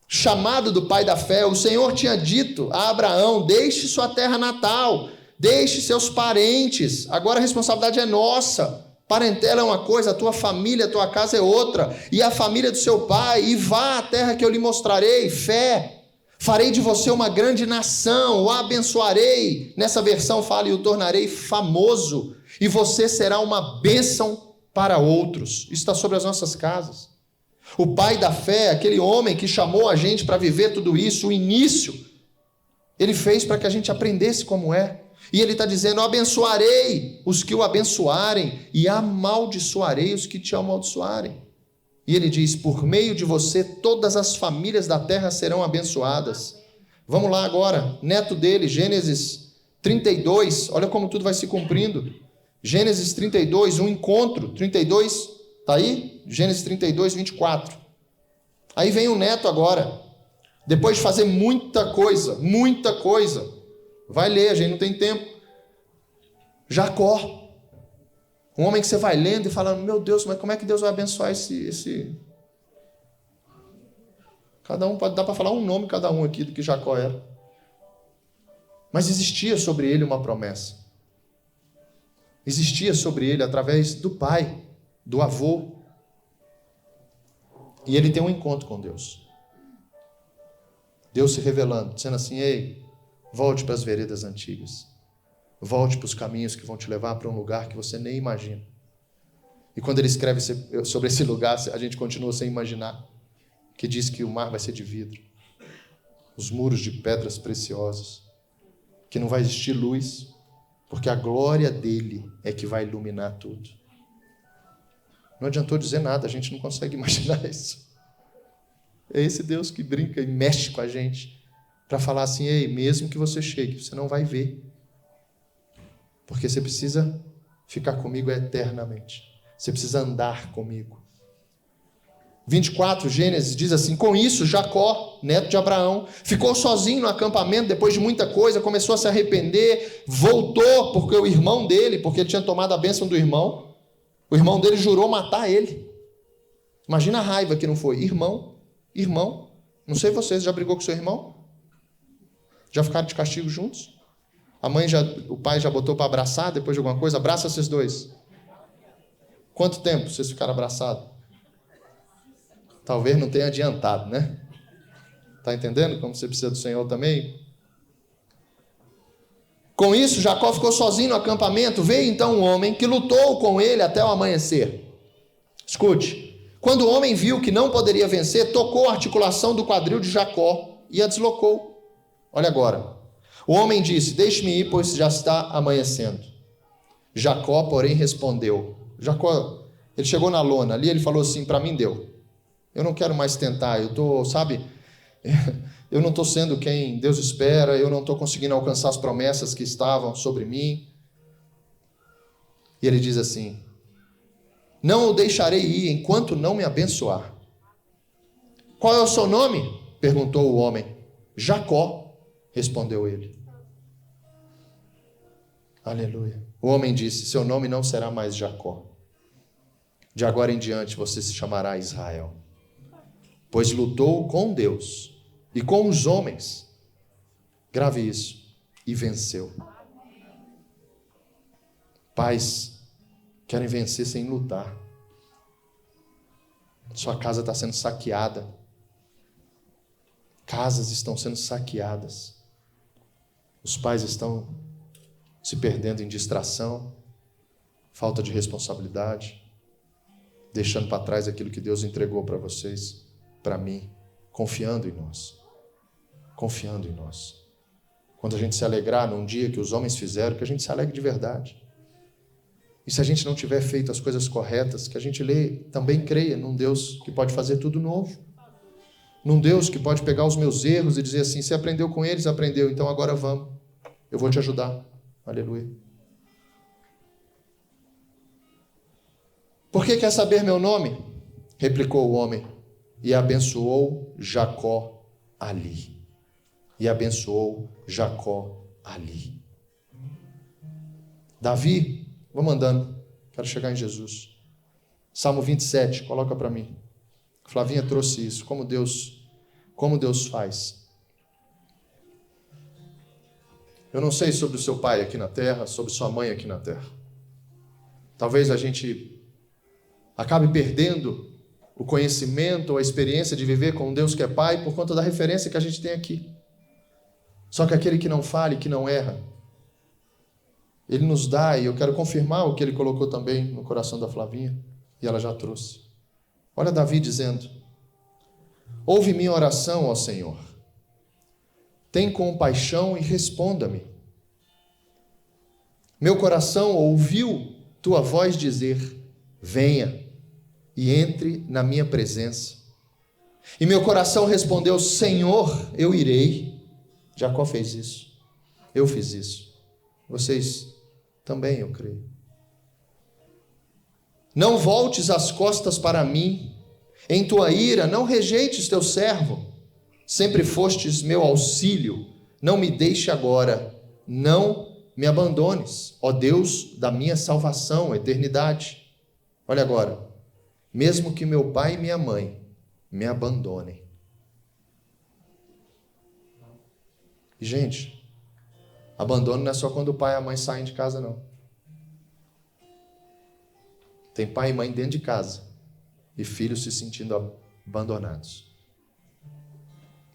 Chamado do pai da fé, o Senhor tinha dito a Abraão: deixe sua terra natal, deixe seus parentes. Agora a responsabilidade é nossa. Parentela é uma coisa, a tua família, a tua casa é outra. E a família do seu pai, e vá à terra que eu lhe mostrarei. Fé. Farei de você uma grande nação, o abençoarei. Nessa versão fala: e o tornarei famoso. E você será uma bênção para outros. Isso está sobre as nossas casas. O pai da fé, aquele homem que chamou a gente para viver tudo isso, o início, ele fez para que a gente aprendesse como é. E ele está dizendo: abençoarei os que o abençoarem e amaldiçoarei os que te amaldiçoarem. E ele diz: por meio de você todas as famílias da terra serão abençoadas. Vamos lá agora, neto dele, Gênesis 32, olha como tudo vai se cumprindo. Gênesis 32, um encontro, 32, está aí? Gênesis 32, 24. Aí vem o neto agora, depois de fazer muita coisa, vai ler, a gente não tem tempo. Jacó, um homem que você vai lendo e falando: meu Deus, mas como é que Deus vai abençoar esse... Cada um, dá para falar um nome cada um aqui do que Jacó era. Mas existia sobre ele uma promessa. Existia sobre ele através do pai, do avô. E ele tem um encontro com Deus. Deus se revelando, dizendo assim: ei, volte para as veredas antigas. Volte para os caminhos que vão te levar para um lugar que você nem imagina. E quando ele escreve sobre esse lugar, a gente continua sem imaginar, que diz que o mar vai ser de vidro, os muros de pedras preciosas, que não vai existir luz, porque a glória dele é que vai iluminar tudo. Não adiantou dizer nada, a gente não consegue imaginar isso. É esse Deus que brinca e mexe com a gente para falar assim: ei, mesmo que você chegue, você não vai ver, porque você precisa ficar comigo eternamente, você precisa andar comigo. 24, Gênesis, diz assim: com isso, Jacó, neto de Abraão, ficou sozinho no acampamento depois de muita coisa, começou a se arrepender, voltou porque o irmão dele, porque ele tinha tomado a bênção do irmão, o irmão dele jurou matar ele. Imagina a raiva que não foi. Irmão, não sei vocês, já brigou com seu irmão? Já ficaram de castigo juntos? O pai já botou para abraçar depois de alguma coisa? Abraça esses dois. Quanto tempo vocês ficaram abraçados? Talvez não tenha adiantado, né? Está entendendo como você precisa do Senhor também? Com isso, Jacó ficou sozinho no acampamento. Veio então um homem que lutou com ele até o amanhecer. Escute. Quando o homem viu que não poderia vencer, tocou a articulação do quadril de Jacó e a deslocou. Olha agora. O homem disse: deixe-me ir, pois já está amanhecendo. Jacó, porém, respondeu. Jacó, ele chegou na lona ali, ele falou assim: para mim deu. Eu não quero mais tentar, eu não estou sendo quem Deus espera, eu não estou conseguindo alcançar as promessas que estavam sobre mim. E ele diz assim: não o deixarei ir enquanto não me abençoar. Qual é o seu nome? Perguntou o homem. Jacó, respondeu ele. Aleluia. O homem disse: seu nome não será mais Jacó. De agora em diante você se chamará Israel, pois lutou com Deus e com os homens, grave isso, e venceu. Pais querem vencer sem lutar. Sua casa está sendo saqueada. Casas estão sendo saqueadas. Os pais estão se perdendo em distração, falta de responsabilidade, deixando para trás aquilo que Deus entregou para vocês, para mim, confiando em nós. Confiando em nós. Quando a gente se alegrar num dia que os homens fizeram, que a gente se alegre de verdade. E se a gente não tiver feito as coisas corretas, que a gente também creia num Deus que pode fazer tudo novo. Num Deus que pode pegar os meus erros e dizer assim: você aprendeu com eles, aprendeu, então agora vamos. Eu vou te ajudar. Aleluia. Por que quer saber meu nome? Replicou o homem. E abençoou Jacó ali. E abençoou Jacó ali. Davi, vamos andando. Quero chegar em Jesus. Salmo 27, coloca para mim. Flavinha trouxe isso. Como Deus faz. Eu não sei sobre o seu pai aqui na terra, sobre sua mãe aqui na terra. Talvez a gente acabe perdendo o conhecimento ou a experiência de viver com um Deus que é Pai por conta da referência que a gente tem aqui. Só que aquele que não falha e que não erra, Ele nos dá, e eu quero confirmar o que Ele colocou também no coração da Flavinha, e ela já trouxe. Olha Davi dizendo: ouve minha oração, ó Senhor. Tem compaixão e responda-me. Meu coração ouviu tua voz dizer: venha e entre na minha presença. E meu coração respondeu: Senhor, eu irei. Jacó fez isso. Eu fiz isso. Vocês também, eu creio. Não voltes as costas para mim. Em tua ira, não rejeites teu servo. Sempre fostes meu auxílio. Não me deixe agora. Não me abandones, ó Deus da minha salvação, eternidade. Olha agora. Mesmo que meu pai e minha mãe me abandonem. E, gente, abandono não é só quando o pai e a mãe saem de casa, não. Tem pai e mãe dentro de casa e filhos se sentindo abandonados.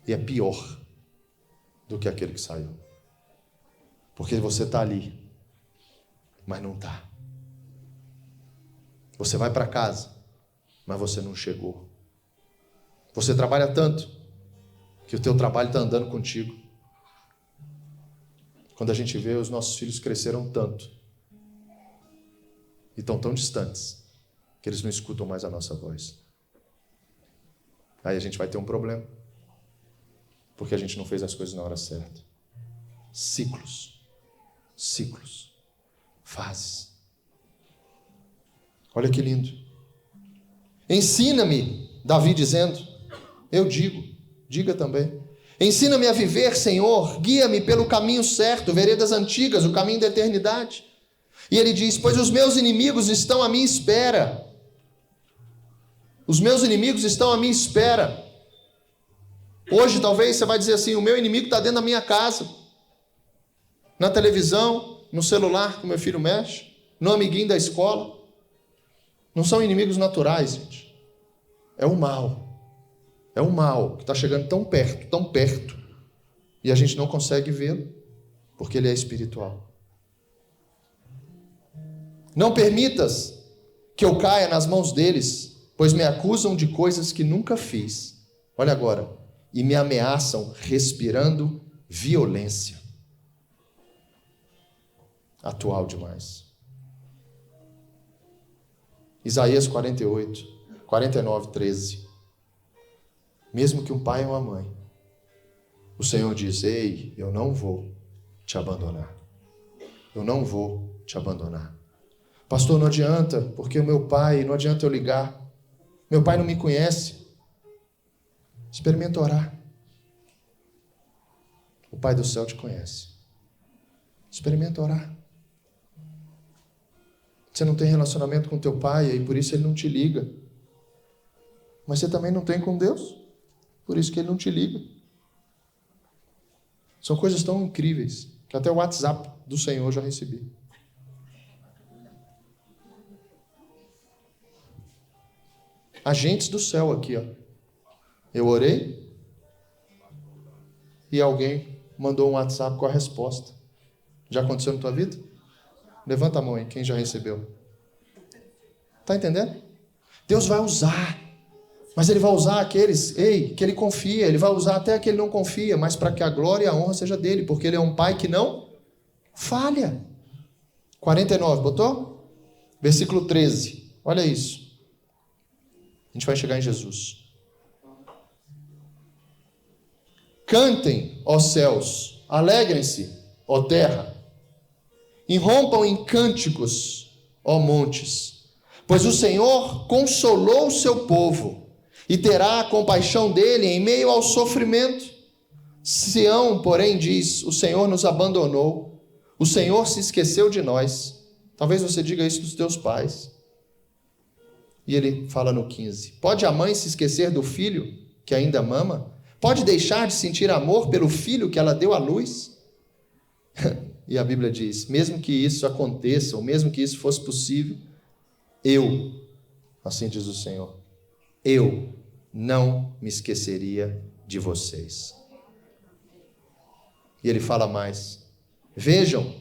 E é pior do que aquele que saiu. Porque você está ali, mas não está. Você vai para casa, mas você não chegou. Você trabalha tanto que o teu trabalho está andando contigo. Quando a gente vê, os nossos filhos cresceram tanto e estão tão distantes que eles não escutam mais a nossa voz. Aí a gente vai ter um problema, porque a gente não fez as coisas na hora certa. Ciclos, fases. Olha que lindo. Ensina-me, Davi dizendo, eu digo, diga também. Ensina-me a viver, Senhor, guia-me pelo caminho certo, veredas antigas, o caminho da eternidade. E ele diz, pois os meus inimigos estão à minha espera. Os meus inimigos estão à minha espera. Hoje talvez você vai dizer assim, o meu inimigo está dentro da minha casa. Na televisão, no celular que o meu filho mexe, no amiguinho da escola. Não são inimigos naturais, gente. É o mal. É o mal que está chegando tão perto, e a gente não consegue vê-lo, porque ele é espiritual. Não permitas que eu caia nas mãos deles, pois me acusam de coisas que nunca fiz. Olha agora. E me ameaçam respirando violência. Atual demais. Isaías 49, 13. Mesmo que um pai ou uma mãe, o Senhor diz, ei, eu não vou te abandonar. Eu não vou te abandonar. Pastor, não adianta, porque o meu pai, não adianta eu ligar. Meu pai não me conhece. Experimenta orar. O Pai do céu te conhece. Experimenta orar. Você não tem relacionamento com teu pai e por isso ele não te liga. Mas você também não tem com Deus. Por isso que ele não te liga. São coisas tão incríveis que até o WhatsApp do Senhor eu já recebi. Agentes do céu aqui, ó. Eu orei e alguém mandou um WhatsApp com a resposta. Já aconteceu na tua vida? Levanta a mão aí, quem já recebeu. Tá entendendo? Deus vai usar. Mas ele vai usar aqueles, que ele confia. Ele vai usar até aquele que não confia, mas para que a glória e a honra seja dele, porque ele é um pai que não falha. 49, botou? Versículo 13. Olha isso. A gente vai chegar em Jesus. Cantem, ó céus, alegrem-se, ó terra. Irrompam em cânticos, ó montes. Pois o Senhor consolou o seu povo e terá compaixão dele em meio ao sofrimento. Sião, porém, diz, o Senhor nos abandonou, o Senhor se esqueceu de nós. Talvez você diga isso dos teus pais. E ele fala no 15, pode a mãe se esquecer do filho que ainda mama? Pode deixar de sentir amor pelo filho que ela deu à luz? E a Bíblia diz, mesmo que isso aconteça, ou mesmo que isso fosse possível, eu, assim diz o Senhor, eu não me esqueceria de vocês. E ele fala mais, vejam,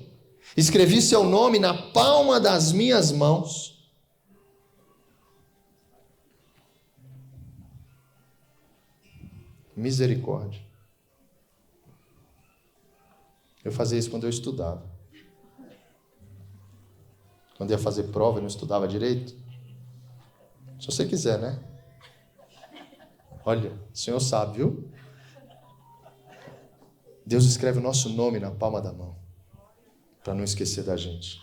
escrevi seu nome na palma das minhas mãos. Misericórdia. Eu fazia isso quando eu estudava. Quando ia fazer prova e não estudava direito. Se você quiser, né? Olha, o Senhor sabe, viu? Deus escreve o nosso nome na palma da mão, para não esquecer da gente.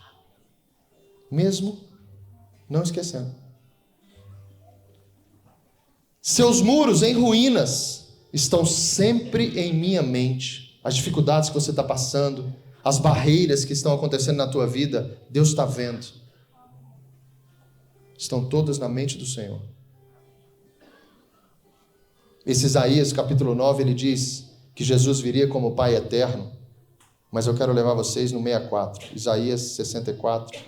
Mesmo não esquecendo. Seus muros em ruínas estão sempre em minha mente. As dificuldades que você está passando, as barreiras que estão acontecendo na tua vida, Deus está vendo. Estão todas na mente do Senhor. Esse Isaías capítulo 9, ele diz que Jesus viria como Pai eterno, mas eu quero levar vocês no 64, Isaías 64,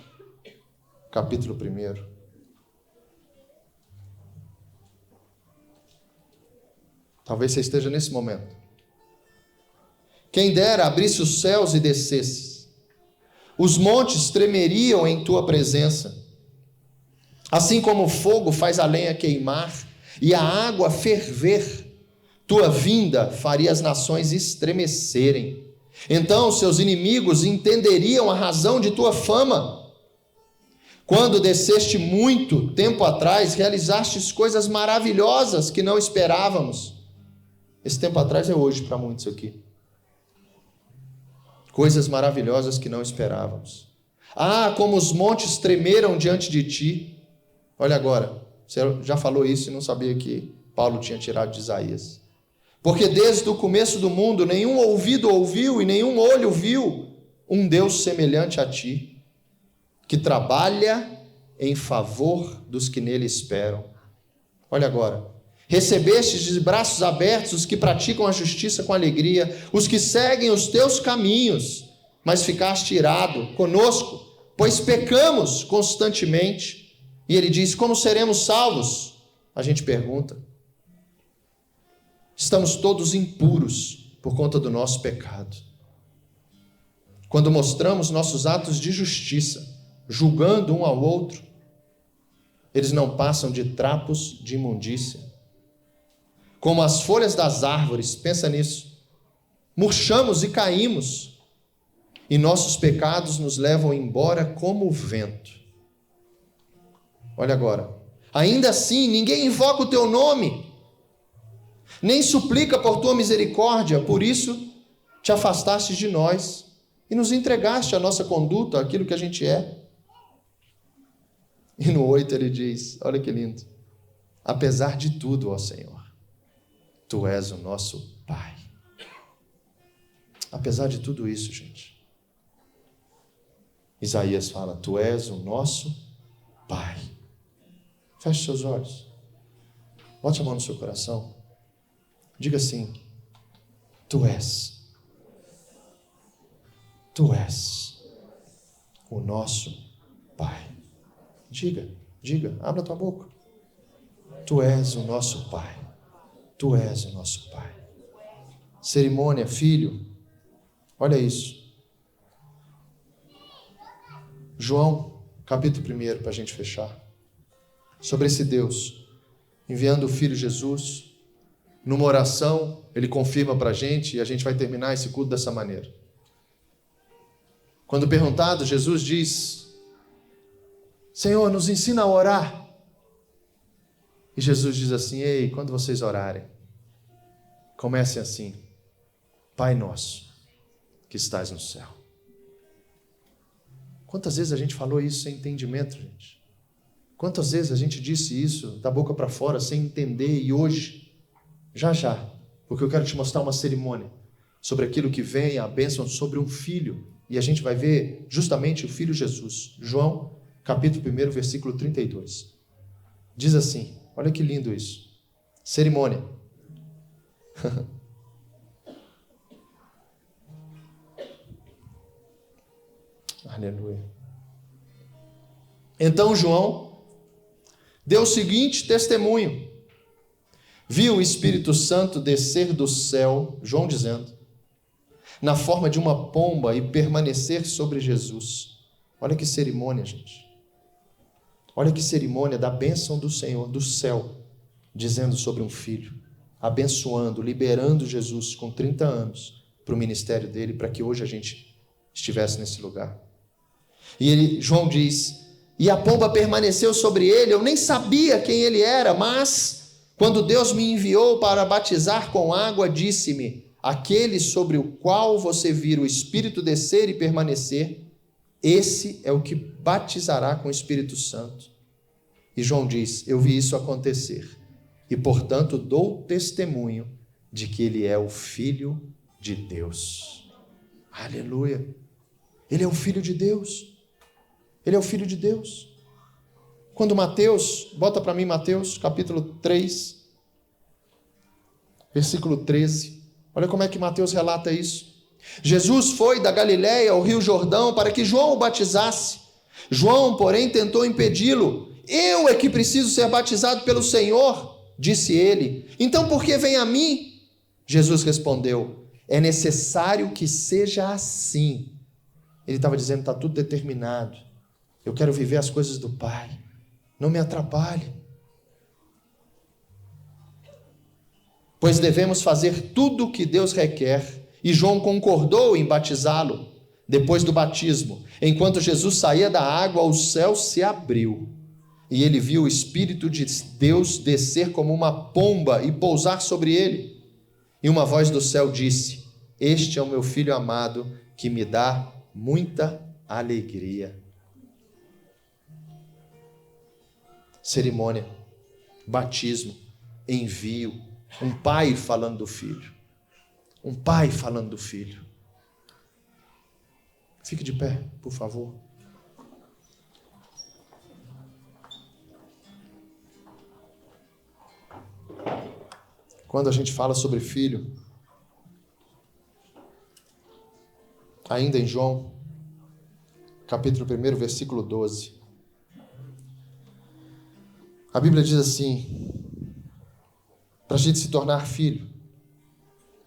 capítulo 1. Talvez você esteja nesse momento. Quem dera abrisse os céus e descesse. Os montes tremeriam em tua presença. Assim como o fogo faz a lenha queimar e a água ferver, tua vinda faria as nações estremecerem. Então seus inimigos entenderiam a razão de tua fama. Quando desceste muito tempo atrás, realizastes coisas maravilhosas que não esperávamos. Esse tempo atrás é hoje para muitos aqui. Coisas maravilhosas que não esperávamos. Ah, como os montes tremeram diante de ti. Olha agora, você já falou isso e não sabia que Paulo tinha tirado de Isaías. Porque desde o começo do mundo, nenhum ouvido ouviu e nenhum olho viu um Deus semelhante a ti, que trabalha em favor dos que nele esperam. Olha agora, recebestes de braços abertos os que praticam a justiça com alegria, os que seguem os teus caminhos, mas ficaste irado conosco, pois pecamos constantemente. E ele diz, como seremos salvos? A gente pergunta. Estamos todos impuros por conta do nosso pecado. Quando mostramos nossos atos de justiça, julgando um ao outro, eles não passam de trapos de imundícia. Como as folhas das árvores, pensa nisso, murchamos e caímos, e nossos pecados nos levam embora como o vento. Olha agora, ainda assim ninguém invoca o teu nome, nem suplica por tua misericórdia, por isso te afastaste de nós e nos entregaste a nossa conduta, aquilo que a gente é. E no 8 ele diz, olha que lindo, apesar de tudo, ó Senhor, tu és o nosso Pai. Apesar de tudo isso, gente, Isaías fala, tu és o nosso Pai. Feche seus olhos, bote a mão no seu coração, diga assim, tu és o nosso Pai. Diga, abra tua boca. Tu és o nosso Pai. Tu és o nosso Pai. Cerimônia, filho. Olha isso. João, capítulo 1, para a gente fechar. Sobre esse Deus, enviando o Filho Jesus, numa oração, ele confirma para a gente, e a gente vai terminar esse culto dessa maneira. Quando perguntado, Jesus diz, Senhor, nos ensina a orar. E Jesus diz assim, ei, quando vocês orarem, comecem assim, Pai nosso, que estás no céu. Quantas vezes a gente falou isso sem entendimento, gente? Quantas vezes a gente disse isso da boca para fora, sem entender, e hoje, já, porque eu quero te mostrar uma cerimônia sobre aquilo que vem, a bênção sobre um filho, e a gente vai ver justamente o Filho Jesus. João, capítulo 1, versículo 32. Diz assim, olha que lindo isso. Cerimônia. Aleluia. Então João deu o seguinte testemunho. Viu o Espírito Santo descer do céu, João dizendo, na forma de uma pomba e permanecer sobre Jesus. Olha que cerimônia, gente. Olha que cerimônia da bênção do Senhor, do céu, dizendo sobre um filho, abençoando, liberando Jesus com 30 anos para o ministério dele, para que hoje a gente estivesse nesse lugar. E João diz, e a pomba permaneceu sobre ele, eu nem sabia quem ele era, mas quando Deus me enviou para batizar com água, disse-me, aquele sobre o qual você vir o Espírito descer e permanecer, esse é o que batizará com o Espírito Santo. E João diz, eu vi isso acontecer, e portanto dou testemunho de que ele é o Filho de Deus. Aleluia! Ele é o Filho de Deus. Ele é o Filho de Deus. Quando Mateus, bota para mim Mateus, capítulo 3, versículo 13. Olha como é que Mateus relata isso. Jesus foi da Galiléia ao Rio Jordão para que João o batizasse. João, porém, tentou impedi-lo. Eu é que preciso ser batizado pelo Senhor, disse ele. Então por que vem a mim? Jesus respondeu, é necessário que seja assim. Ele estava dizendo, está tudo determinado. Eu quero viver as coisas do Pai. Não me atrapalhe. Pois devemos fazer tudo o que Deus requer. E João concordou em batizá-lo depois do batismo. Enquanto Jesus saía da água, o céu se abriu. E ele viu o Espírito de Deus descer como uma pomba e pousar sobre ele. E uma voz do céu disse: este é o meu filho amado, que me dá muita alegria. Cerimônia, batismo, envio, um pai falando do filho. Um pai falando do filho. Fique de pé, por favor. Quando a gente fala sobre filho, ainda em João, capítulo 1, versículo 12, a Bíblia diz assim: para a gente se tornar filho,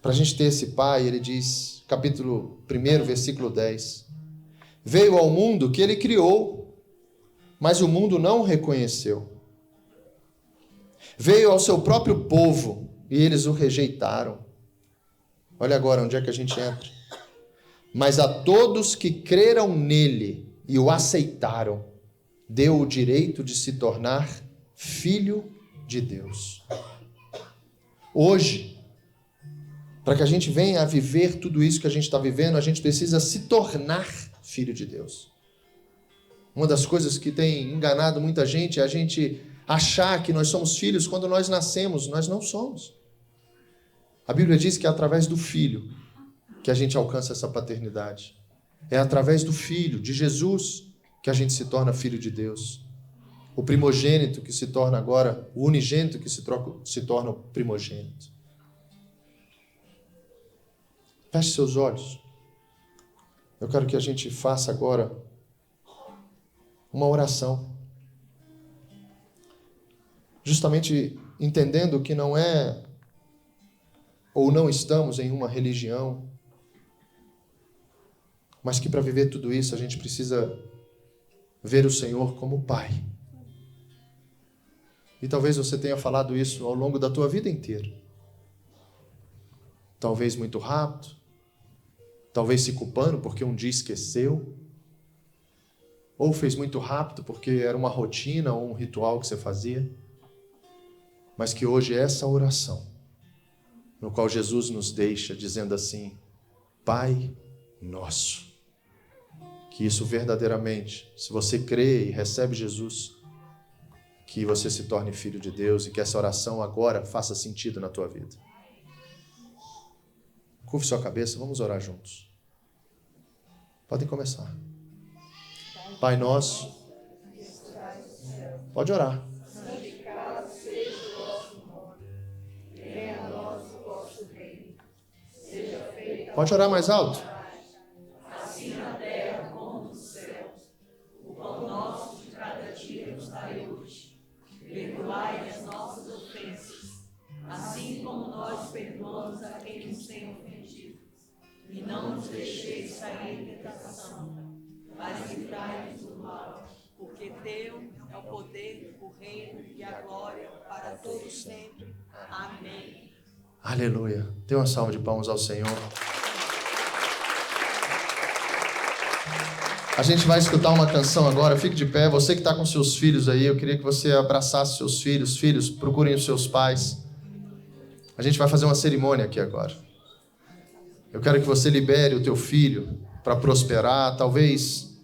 para a gente ter esse pai, ele diz, capítulo 1, versículo 10, veio ao mundo que ele criou, mas o mundo não o reconheceu. Veio ao seu próprio povo, e eles o rejeitaram. Olha agora onde é que a gente entra. Mas a todos que creram nele e o aceitaram, deu o direito de se tornar filho de Deus. Hoje, para que a gente venha a viver tudo isso que a gente está vivendo, a gente precisa se tornar filho de Deus. Uma das coisas que tem enganado muita gente é a gente achar que nós somos filhos quando nós nascemos. Nós não somos. A Bíblia diz que é através do Filho que a gente alcança essa paternidade. É através do Filho, de Jesus, que a gente se torna filho de Deus. O primogênito que se torna agora, o unigênito que se torna o primogênito. Feche seus olhos. Eu quero que a gente faça agora uma oração. Justamente entendendo que não é ou não estamos em uma religião, mas que para viver tudo isso a gente precisa ver o Senhor como Pai. E talvez você tenha falado isso ao longo da tua vida inteira. Talvez muito rápido, talvez se culpando porque um dia esqueceu, ou fez muito rápido porque era uma rotina ou um ritual que você fazia, mas que hoje é essa oração, no qual Jesus nos deixa dizendo assim: Pai Nosso. Que isso verdadeiramente, se você crê e recebe Jesus, que você se torne filho de Deus e que essa oração agora faça sentido na tua vida. Curve sua cabeça, vamos orar juntos. Podem começar. Pai Nosso, pode orar. Pode orar mais alto. Assim na terra como nos céus, o pão nosso de cada dia nos dai hoje. Perdoai as nossas ofensas, assim como nós perdoamos a quem nos tem ofendido. E não nos deixeis cair em tentação, mas livrai-nos do mal, porque teu é o poder, o reino e a glória para todos sempre. Amém. Aleluia. Dê uma salva de palmas ao Senhor. A gente vai escutar uma canção agora. Fique de pé. Você que está com seus filhos aí, eu queria que você abraçasse seus filhos. Filhos, procurem os seus pais. A gente vai fazer uma cerimônia aqui agora. Eu quero que você libere o teu filho para prosperar, talvez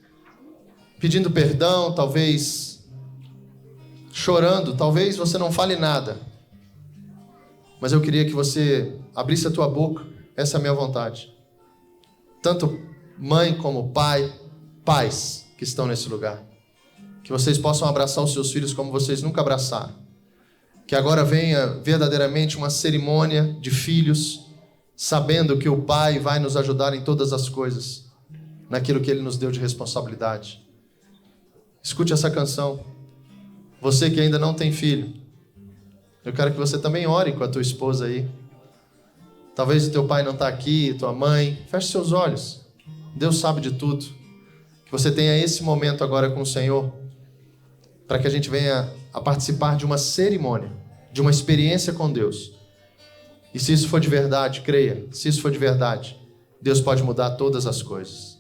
pedindo perdão, talvez chorando, talvez você não fale nada. Mas eu queria que você abrisse a tua boca. Essa é a minha vontade. Tanto mãe como pai, pais que estão nesse lugar. Que vocês possam abraçar os seus filhos como vocês nunca abraçaram. Que agora venha verdadeiramente uma cerimônia de filhos, sabendo que o Pai vai nos ajudar em todas as coisas, naquilo que Ele nos deu de responsabilidade. Escute essa canção. Você que ainda não tem filho, eu quero que você também ore com a tua esposa aí. Talvez o teu pai não está aqui, tua mãe. Feche seus olhos. Deus sabe de tudo. Que você tenha esse momento agora com o Senhor. para que a gente venha a participar de uma cerimônia, de uma experiência com Deus. E se isso for de verdade, creia, se isso for de verdade, Deus pode mudar todas as coisas.